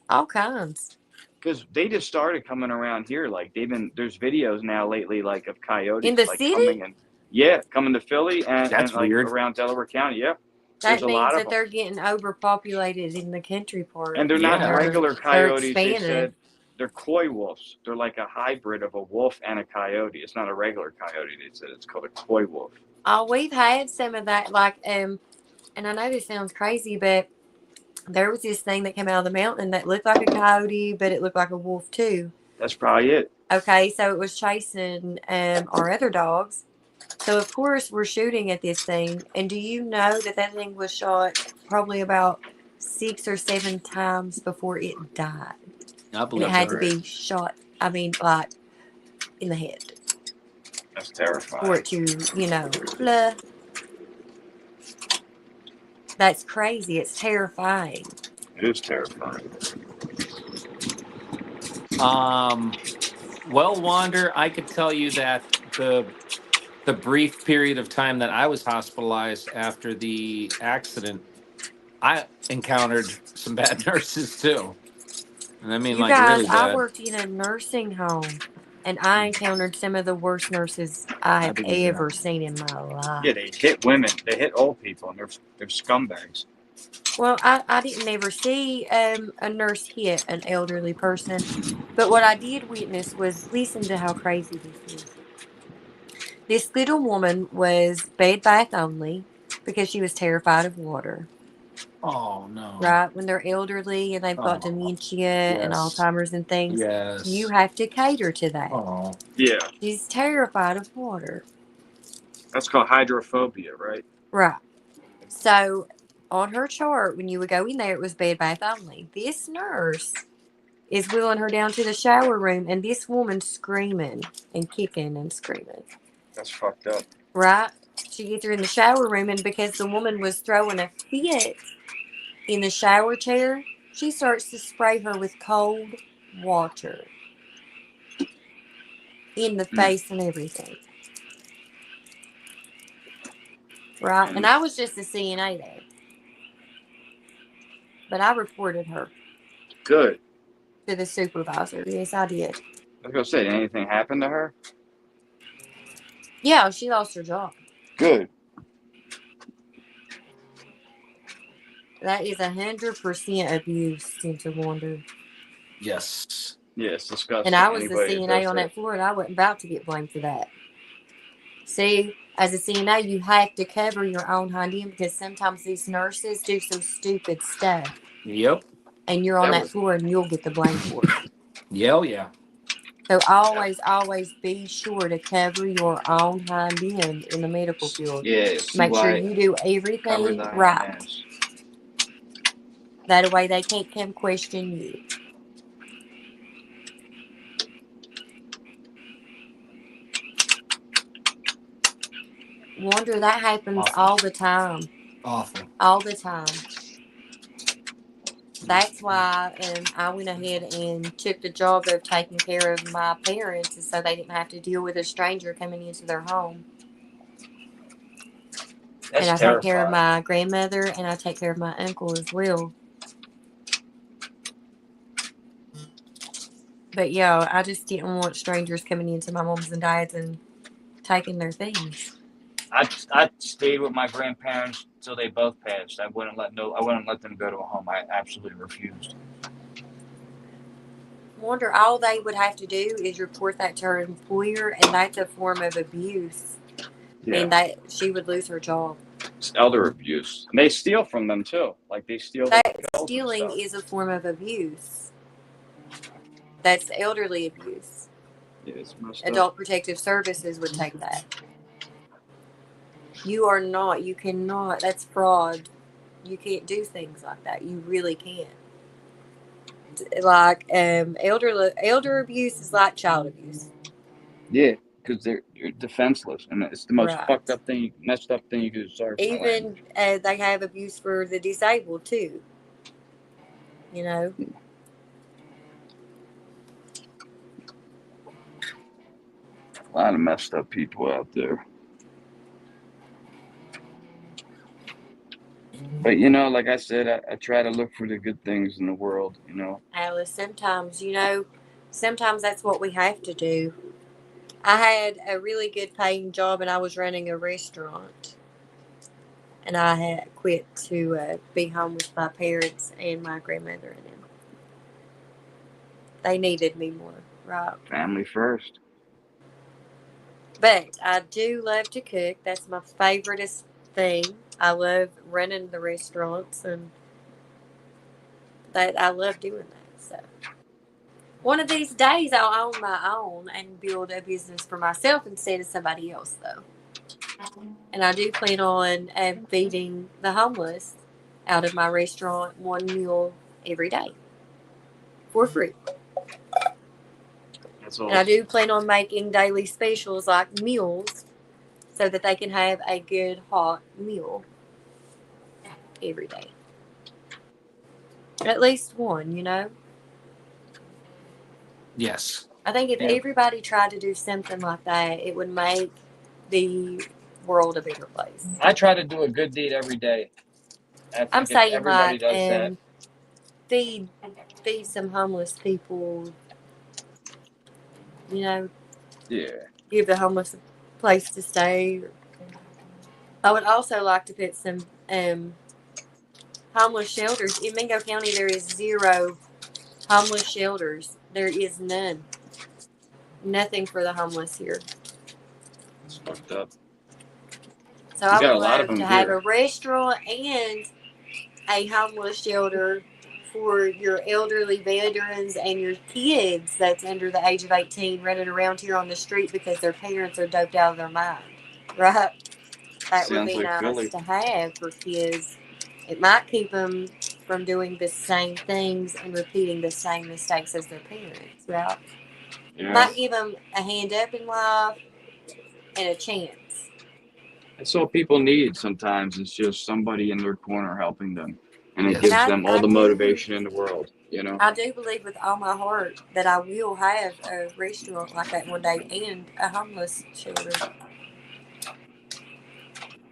All kinds. Because they just started coming around here. Like there's videos now lately, like of coyotes In the like city? coming and coming to Philly and That's like weird. around Delaware County. Yeah, there's That a means lot of that them, they're getting overpopulated in the country part. and they're not Yeah. regular They're coyotes. They expanding. said they're coy wolves. They're like a hybrid of a wolf and a coyote. It's not a regular coyote. They said it's called a coy wolf. Oh, we've had some of that, like, and I know this sounds crazy, but there was this thing that came out of the mountain that looked like a coyote, but it looked like a wolf too. That's probably it. Okay, so it was chasing our other dogs. So of course we're shooting at this thing, and do you know that thing was shot probably about 6 or 7 times before it died, I and believe it had that. to be shot. I mean, like in the head That's for terrifying. it to, blah. That's crazy. It's terrifying. It is terrifying. Well, Wander, I could tell you that the brief period of time that I was hospitalized after the accident, I encountered some bad nurses too. And I mean, You like guys, really I bad. worked in a nursing home, and I encountered some of the worst nurses I have believe that. ever seen in my life. Yeah, they hit women. They hit old people, and they're scumbags. Well, I didn't ever see a nurse hit an elderly person, but what I did witness was, listen to how crazy this is. This little woman was bed bath only because she was terrified of water. Oh no! Right? When they're elderly and they've got Oh, dementia and yes. Alzheimer's and things, Yes. you have to cater to that. Oh. Yeah, She's terrified of water. that's called hydrophobia, right? Right. So on her chart, when you would go in there, it was bed bath only. This nurse is wheeling her down to the shower room, and this woman's screaming and kicking and screaming. That's fucked up. Right? She gets her in the shower room, and because the woman was throwing a fit in the shower chair, she starts to spray her with cold water in the face and everything. Right? And I was just a CNA there. But I reported her Good. to the supervisor. Yes, I did. I was gonna say, did anything happen to her? Yeah, she lost her job. Good. That is 100% abuse, Cynthia Wander. Yes. Yeah, it's disgusting. And I was the Anybody CNA does on that floor, and I wasn't about to get blamed for that. See, as a CNA, you have to cover your own hind end because sometimes these nurses do some stupid stuff, Yep. and you're on That that was- floor, and you'll get the blame for it. Yeah. So always be sure to cover your own hind end in the medical field. Yeah. Make sure CY you do cover everything thy right. ass. That way they can't come question you. Wonder that happens Awful. all the time. Awful. All the time. That's why I went ahead and took the job of taking care of my parents so they didn't have to deal with a stranger coming into their home. and I take care of terrifying. my grandmother, and I take care of my uncle as well. But yeah, I just didn't want strangers coming into my mom's and dad's and taking their things. I stayed with my grandparents till they both passed. I wouldn't let them go to a home. I absolutely refused. Wonder all they would have to do is report that to her employer, and that's a form of abuse, Yeah, and that she would lose her job. it's elder abuse. And they steal from them too. Like they steal their That pills and stealing stuff. is a form of abuse. That's elderly abuse. Yeah, it's messed up. Adult Protective Services would take that. You cannot, that's fraud. You can't do things like that. You really can't. Like, elder abuse is like child abuse. Yeah, because they're defenseless, and it's the most Right. fucked up thing, messed up thing you could sorry for my Even language. they have abuse for the disabled too. You know, A lot of messed up people out there. But like I said, I try to look for the good things in the world. Alice, sometimes that's what we have to do. I had a really good paying job, and I was running a restaurant. And I had quit to be home with my parents and my grandmother and them. They needed me more, right? Family first. But I do love to cook. That's my favoriteest thing. I love running the restaurants, and that I love doing that. So one of these days, I'll own my own and build a business for myself instead of somebody else, though. And I do plan on feeding the homeless out of my restaurant one meal every day for free. That's And I do plan on making daily specials like meals so that they can have a good hot meal every day. At least one, Yes. I think if Yeah. everybody tried to do something like that, it would make the world a better place. I try to do a good deed every day. I think I'm if saying everybody like does that. feed some homeless people, Yeah. give the homeless a place to stay. I would also like to put some homeless shelters. In Mingo County, there is 0 homeless shelters. There is none. Nothing for the homeless here. It's fucked up. So We I got would a lot of love them to have here. a restaurant and a homeless shelter for your elderly veterans and your kids that's under the age of 18 running around here on the street because their parents are doped out of their mind. Right? That would Sounds be like nice Philly. to have for kids. It might keep them from doing the same things and repeating the same mistakes as their parents, right? Yeah. Might give them a hand up in life and a chance. That's all people need sometimes. It's just somebody in their corner helping them. And it Yes. gives And them all the motivation in the world, I do believe with all my heart that I will have a restaurant like that one day and a homeless shelter.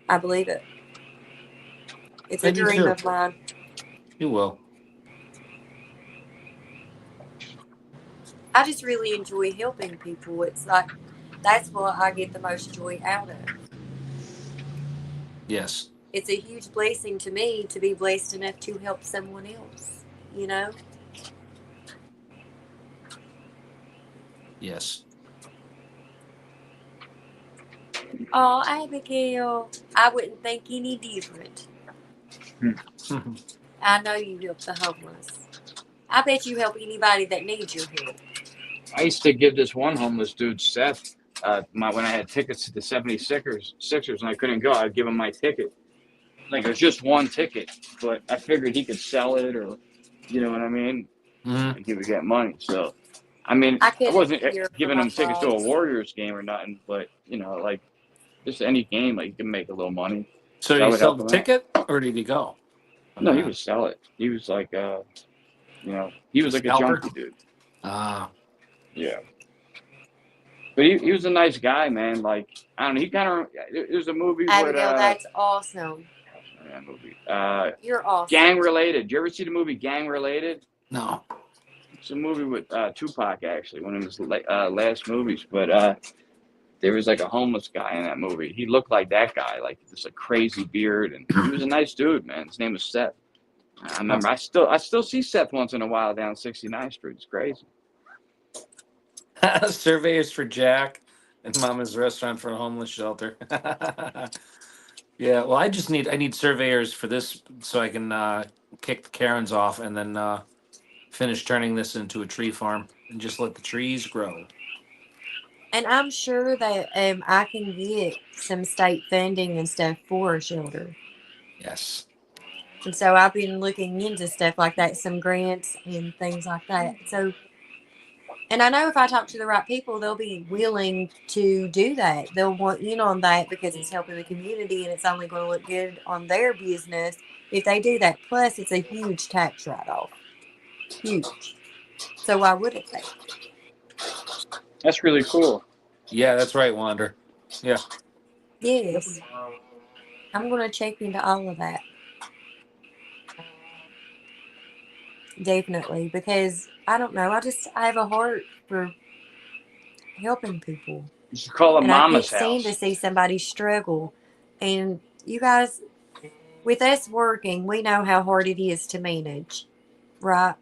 I believe it. It's a I do dream too. of mine. You will. I just really enjoy helping people. It's like that's what I get the most joy out of. Yes. It's a huge blessing to me to be blessed enough to help someone else, Yes. Oh, Abigail, I wouldn't think any different. I know you help the homeless. I bet you help anybody that needs your help. I used to give this one homeless dude, Seth, when I had tickets to the 76ers and I couldn't go, I'd give him my ticket. Like it was just one ticket, but I figured he could sell it, or you know what I mean? Mhm. Like he would get money. So, I mean, I I couldn't wasn't hear for giving my him tickets to a thoughts. Warriors game or nothing, but like just any game, like you can make a little money. So I did he would sell help the him out. ticket or did he go? No, he would sell it. He was like, he was like a Scalper? junkie dude. Ah. Yeah. But he was a nice guy, man. Like, I don't know. He kind of, it was a movie with, Abigail, that's awesome. that movie. You're awesome. Gang Related. Did you ever see the movie Gang Related? No. It's a movie with Tupac, actually, one of his last movies. But there was like a homeless guy in that movie. He looked like that guy, like just a crazy beard, and he was a nice dude, man. His name was Seth. I remember. I still see Seth once in a while down 69th Street. It's crazy. Surveyors for Jack and Mama's Restaurant for a Homeless Shelter. Yeah, well, I need surveyors for this so I can kick the Karens off and then finish turning this into a tree farm and just let the trees grow. And I'm sure that I can get some state funding and stuff for a shelter. Yes. And so I've been looking into stuff like that, some grants and things like that. So, and I know if I talk to the right people, they'll be willing to do that. They'll want in on that because it's helping the community and it's only going to look good on their business if they do that. Plus, it's a huge tax write-off. Huge. So why wouldn't they? That's really cool. Yeah, that's right, Wander. Yeah. Yes. I'm going to check into all of that. Definitely. Because, I don't know, I have a heart for helping people. You should call it And I can't Mama's stand to House. see somebody struggle. And you guys, with us working, we know how hard it is to manage, right?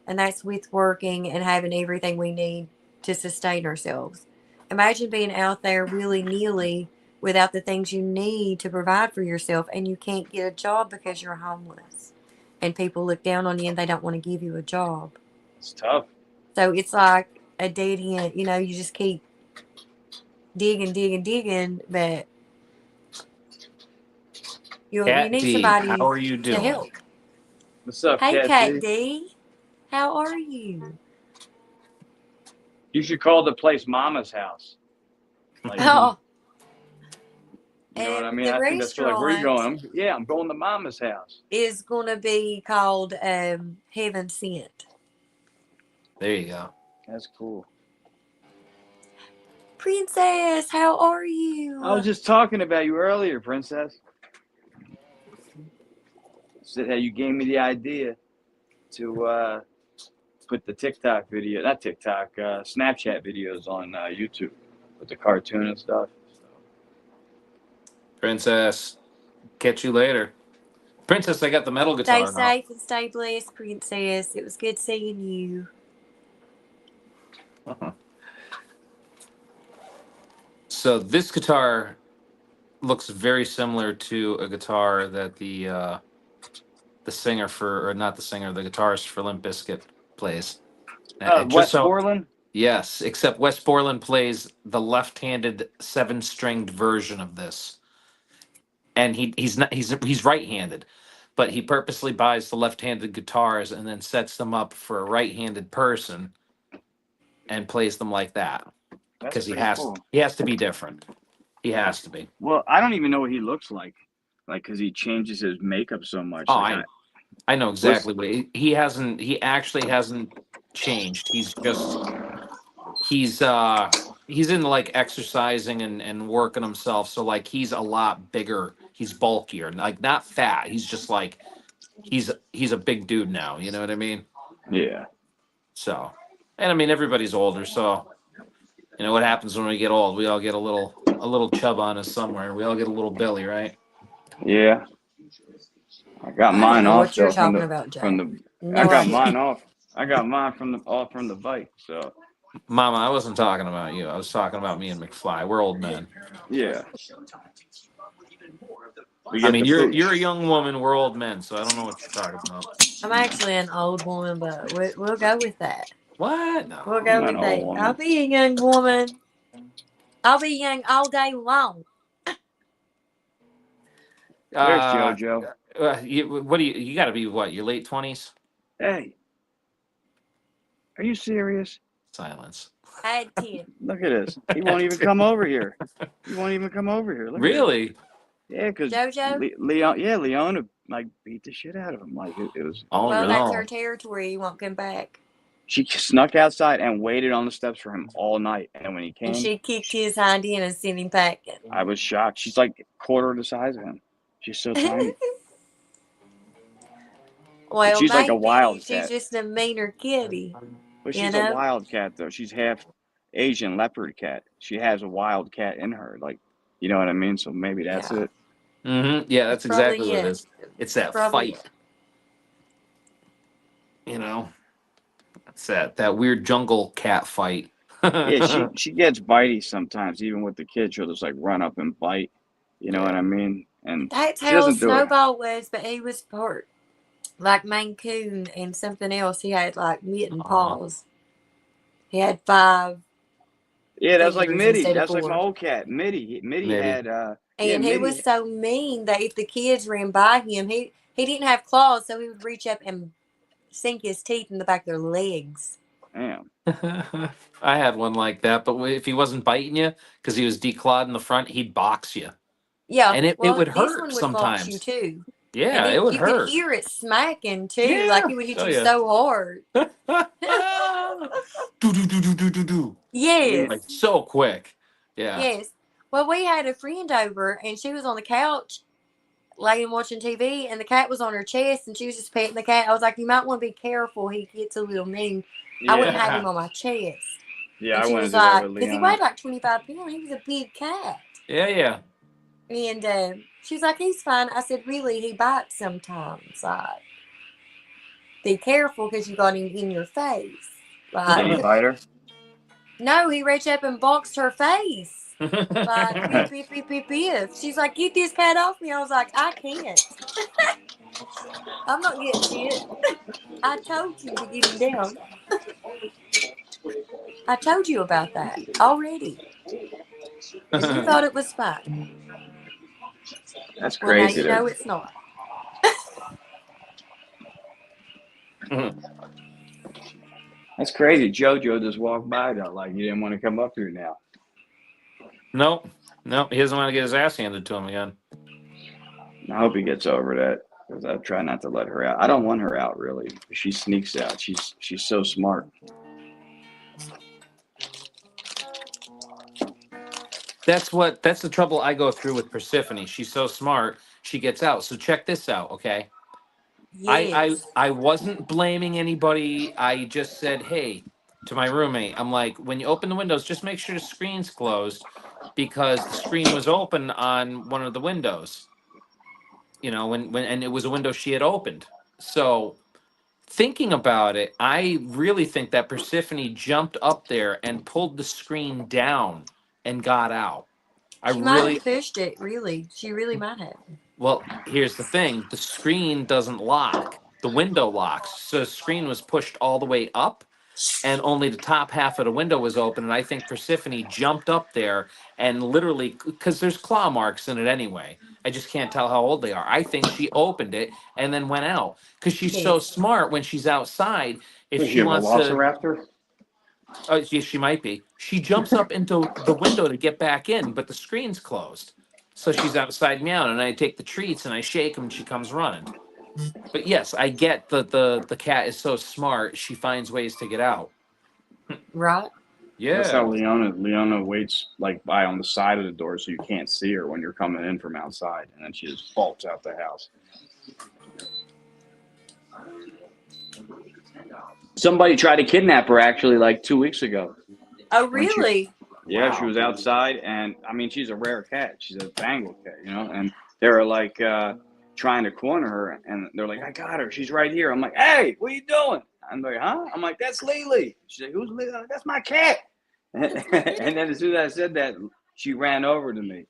And that's with working and having everything we need to sustain ourselves. Imagine being out there willy-nilly without the things you need to provide for yourself and you can't get a job because you're homeless. And people look down on you and they don't want to give you a job. It's tough. So it's like a dead end. You know, you just keep digging, but you Cat need D, somebody how are you to doing? help. What's up, Hey, Cat Cat D? D, how are you? You should call the place Mama's House. Like, Oh, you know what I and mean? the I think that's like, where you restaurant going? I'm going to Mama's house. is going to be called Heaven Sent. There you go. That's cool. Princess, how are you? I was just talking about you earlier, Princess. Said how you gave me the idea to put the TikTok video, not TikTok, Snapchat videos on YouTube with the cartoon and stuff. Princess, catch you later. Princess, I got the metal Stay guitar now. safe and stay blessed, Princess. It was good seeing you. So this guitar looks very similar to a guitar that the singer for, or not the singer, the guitarist for Limp Bizkit plays. Wes Borland? Yes, except Wes Borland plays the left-handed seven-stringed version of this, and he's right-handed, but he purposely buys the left-handed guitars and then sets them up for a right-handed person and plays them like that because That's pretty cool. he has to be different. He has to be. Well, I don't even know what he looks like because he changes his makeup so much. Oh, Like, I know exactly what he hasn't. He actually hasn't changed. He's into like exercising and working himself. So like he's a lot bigger. He's bulkier, like not fat. He's just like he's a big dude now. You know what I mean? yeah. So, and I mean everybody's older. So, you know what happens when we get old? We all get a little chub on us somewhere. We all get a little belly, right? Yeah. I got I mine don't know off what you're though, from talking the about, Jay. from the. No I got idea. mine off. I got mine from the bike. So Mama, I wasn't talking about you. I was talking about me and McFly. We're old men. yeah. I mean, you're a young woman. We're old men, so I don't know what you're talking about. I'm actually an old woman, but we'll go with that. What? No. We'll I'm go an with old that. woman. I'll be a young woman. I'll be young all day long. There's Uh, JoJo. what do you got to be? What, your late 20s? Hey, are you serious? Silence. I had 10. Look at this. He won't even come over here. He won't even come over here. Look at Really? this. Yeah, because JoJo? Leona like beat the shit out of him. Like it was. Oh, Well, really? that's her territory. You won't come back. She snuck outside and waited on the steps for him all night. And when he And came, she kicked his hind end and sent him packing. I was shocked. She's like a quarter the size of him. She's so tiny. Well, She's like a maybe she's wildcat. just a meaner kitty. But You she's know? a wildcat, though. She's half Asian leopard cat. She has a wildcat in her. Like, you know what I mean? So maybe that's Yeah. it. Mm-hmm. Yeah, that's Probably exactly what it it. is. It's that Probably fight. You know, it's that weird jungle cat fight. Yeah, she gets bitey sometimes, even with the kids. She'll just like run up and bite. You know what I mean? And That's she how doesn't do it. Snowball was, but he was part like Maine Coon and something else. He had like mitten paws. He had 5 Yeah, that's like fingers Mitty. instead of That's like 4. my old cat, Mitty. Mitty Mitty. had And yeah, he was Mitty. so mean that if the kids ran by him, he didn't have claws, so he would reach up and sink his teeth in the back of their legs. Damn. I had one like that, but if he wasn't biting you because he was declawed in the front, he'd box you, Yeah, and it well, would this hurt one would box you sometimes. too. Yeah, And it would you hurt. could hear it smacking too, Yeah. like it would hit Oh, you yeah. so hard. Do do do do do do do. Yes. Like so quick. Yeah. Yes. Well, we had a friend over, and she was on the couch, laying watching TV, and the cat was on her chest, and she was just petting the cat. I was like, "You might want to be careful. He gets a little mean." I wouldn't have him on my chest. Yeah, And I she wanted was to do that like, with because he Leona. weighed like 25 pounds. He was a big cat. Yeah. And she was like, "He's fine." I said, "Really? He bites sometimes. Like, be careful because you got him in your face." Did he Like, bite her? no, he reached up and boxed her face. Like, Yeah. biff, biff, biff, biff. She's like, "Get this cat off me." I was like, "I can't. I'm not getting shit. I told you to get him down. I told you about that already. And you thought it was fine. That's Well, now crazy. you know it's not." That's crazy. JoJo just walked by though, like you didn't want to come up here now. Nope. He doesn't want to get his ass handed to him again. I hope he gets over that because I try not to let her out. I don't want her out really. She sneaks out. She's so smart. That's the trouble I go through with Persephone. She's so smart, she gets out. So check this out, okay? Yes. I wasn't blaming anybody. I just said, hey, to my roommate, I'm like, when you open the windows, just make sure the screen's closed because the screen was open on one of the windows. You know, when and it was a window she had opened. So thinking about it, I really think that Persephone jumped up there and pulled the screen down and got out. She might have pushed it, really. She really might have. Well, here's the thing. The screen doesn't lock. The window locks. So the screen was pushed all the way up and only the top half of the window was open. And I think Persephone jumped up there and literally, because there's claw marks in it anyway. I just can't tell how old they are. I think she opened it and then went out because she's so Yes. smart when she's outside. If Is she she a wants to, velociraptor? oh, yes, she might be. She jumps up into the window to get back in, but the screen's closed. So she's outside meowing, and I take the treats and I shake them, and she comes running. But yes, I get the cat is so smart; she finds ways to get out. Right? That's how Yeah, Leona waits like by on the side of the door so you can't see her when you're coming in from outside, and then she just bolts out the house. Somebody tried to kidnap her actually like 2 weeks ago. Oh, When she- really? Yeah, Wow. she was outside, and I mean, she's a rare cat. She's a Bengal cat, you know. And they were like trying to corner her, and they're like, "I got her. She's right here." I'm like, "Hey, what are you doing?" I'm like, "Huh?" I'm like, "That's Lily." She's like, "Who's Lily?" I'm like, "That's my cat." And then as soon as I said that, she ran over to me.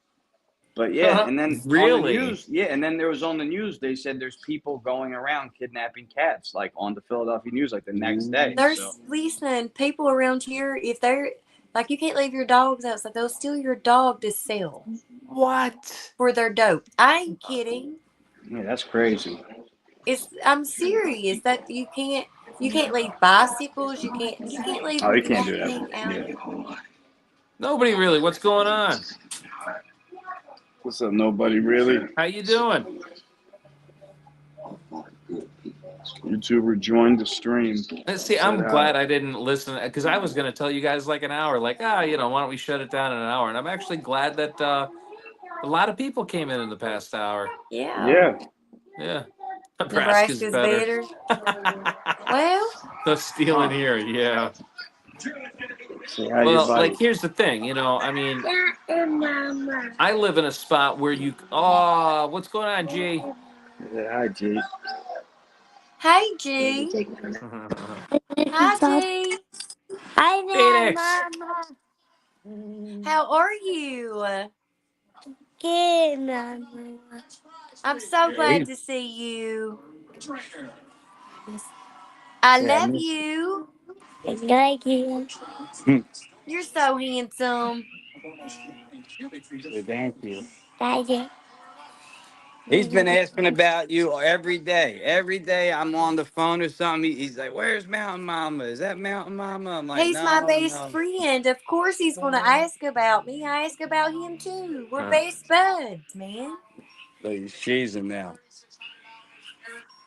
But yeah, and then Really? on the news, yeah, and then there was on the news. They said there's people going around kidnapping cats, like on the Philadelphia News, like the next day. There's, So, listen, people around here, if they're, like, you can't leave your dogs outside. They'll steal your dog to sell What? for their dope. I ain't kidding. yeah, that's crazy. I'm serious that you can't leave bicycles. You can't leave Oh, you can't do anything that. out. Yeah. Nobody really. What's going on? What's up, nobody really? How you doing? YouTuber joined the stream. See, Said I'm hi. glad I didn't listen because I was going to tell you guys like an hour, like, why don't we shut it down in an hour? And I'm actually glad that a lot of people came in the past hour. Yeah. Yeah. Nebraska's Nebraska's better. better. Well, The stealing here, yeah. Say hi to your Well, buddy. like, here's the thing, I mean, I live in a spot where what's going on, G? Say hi, G. hey, G. Hi, G. Hi there, Phoenix. Mama. How are you? Good, Mama. I'm so Yeah, glad to see you. I Say I love miss you. you. I like you. You're so handsome. Say thank you. Thank you. He's been asking about you every day. Every day I'm on the phone or something. He's like, "Where's Mountain Mama? Is that Mountain Mama?" I'm like, He's my "No, best no." friend. Of course he's going to ask about me. I ask about him too. We're best buds, man. So he's cheesing now.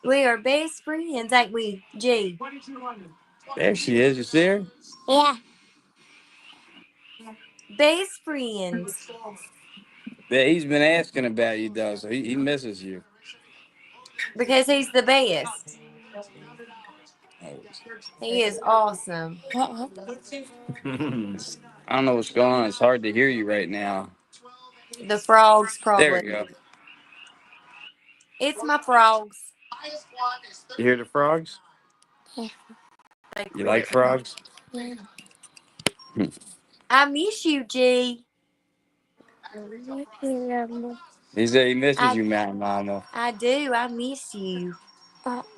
We are best friends, ain't we, G? There she is. You see her? Yeah. Best friends. Yeah, he's been asking about you though, so he misses you. Because he's the best. He is awesome. I don't know what's going on. It's hard to hear you right now. The frogs, There we probably. go. It's my frogs. You hear the frogs? They You like quit. frogs? Yeah. I miss you, G. He said he misses I you, Mountain Mama. I do. I miss you. Well,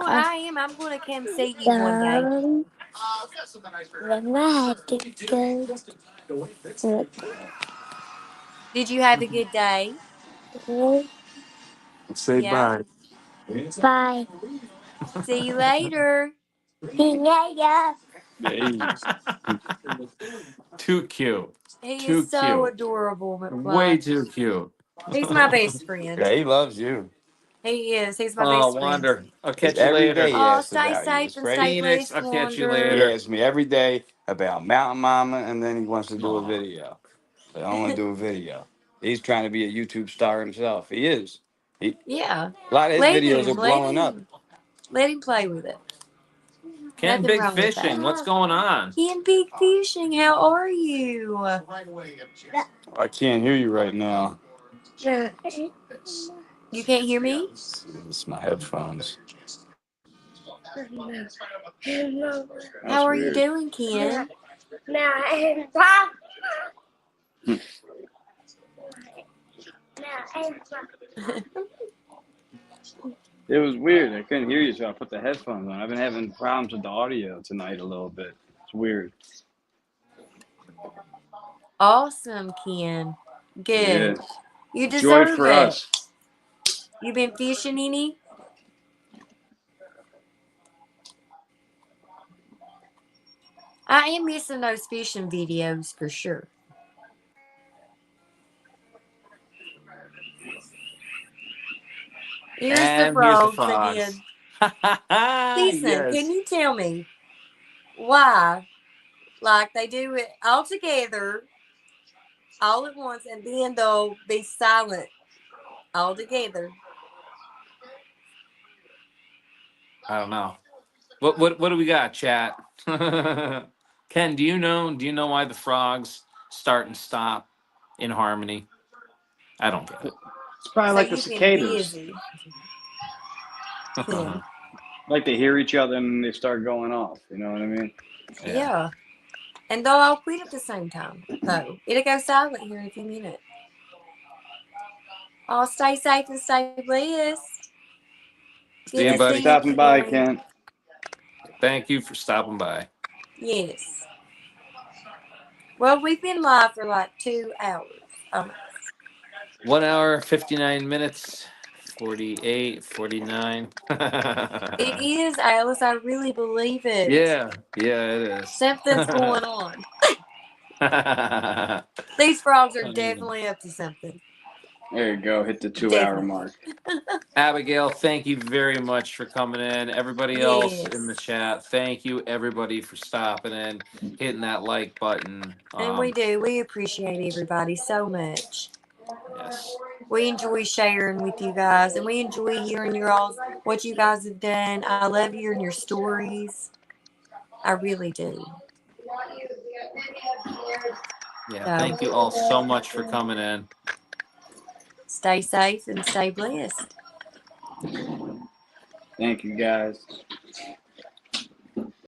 I am. I'm going to come see you one day. Did you have a good day? Say Yeah. bye. Bye. See you later. Yeah. Too cute. He Too is so cute. adorable, Way McFly. too cute. He's my best friend. Yeah, he loves you. He is. He's my Oh, best friend. Wander. I'll catch you Every later. day he Oh, asks stay about you. safe It's and stay crazy. Phoenix, blessed, I'll catch you He Wander. later. asks me every day about Mountain Mama, and then he wants to do a Aw. video. But I don't want to do a video. He's trying to be a YouTube star himself. He is. A Yeah. lot of his Let videos are him. Let blowing up. him. Let him play with it. Ken Nothing Big wrong with that. Fishing. What's going on? Ian Big Fishing, how are you? I can't hear you right now. You can't hear me? It's my headphones. That's How are you weird. doing, Ken? It was weird. I couldn't hear you, so I put the headphones on. I've been having problems with the audio tonight a little bit. It's weird. Awesome, Ken. Good. Yeah. You Joy deserve for it. us. You been fishing any? I am missing those fishing videos for sure. Here's the And frogs here's the again. frogs. Listen, can you tell me why, like, they do it all together, all at once, and then they'll be silent all together? I don't know. What do we got, chat? Ken, do you know why the frogs start and stop in harmony? I don't get It's probably So like the you've been cicadas. busy, it. Ken. Like they hear each other and they start going off. You know what I mean? Yeah. And they'll all quit at the same time, though. It'll go silent here in a few minutes. All stay safe and stay blessed. See you, Good to buddy. see Stopping you, by, Ken. Kent. Thank you for stopping by. Yes. Well, we've been live for like 2 hours. 1 hour, 59 minutes, 48, 49. It is, Alice. I really believe it. Yeah, it is. Something's going on. These frogs are definitely up to something. There you go. Hit the 2-hour Definitely. mark. Abigail, thank you very much for coming in. Everybody else in the Yes. chat, thank you everybody for stopping in, hitting that like button. And we do. We appreciate everybody so much. Yes. We enjoy sharing with you guys, and we enjoy hearing your all what you guys have done. I love hearing your stories. I really do. Yeah. So Thank you all so much for coming in. stay safe and stay blessed. Thank you, guys.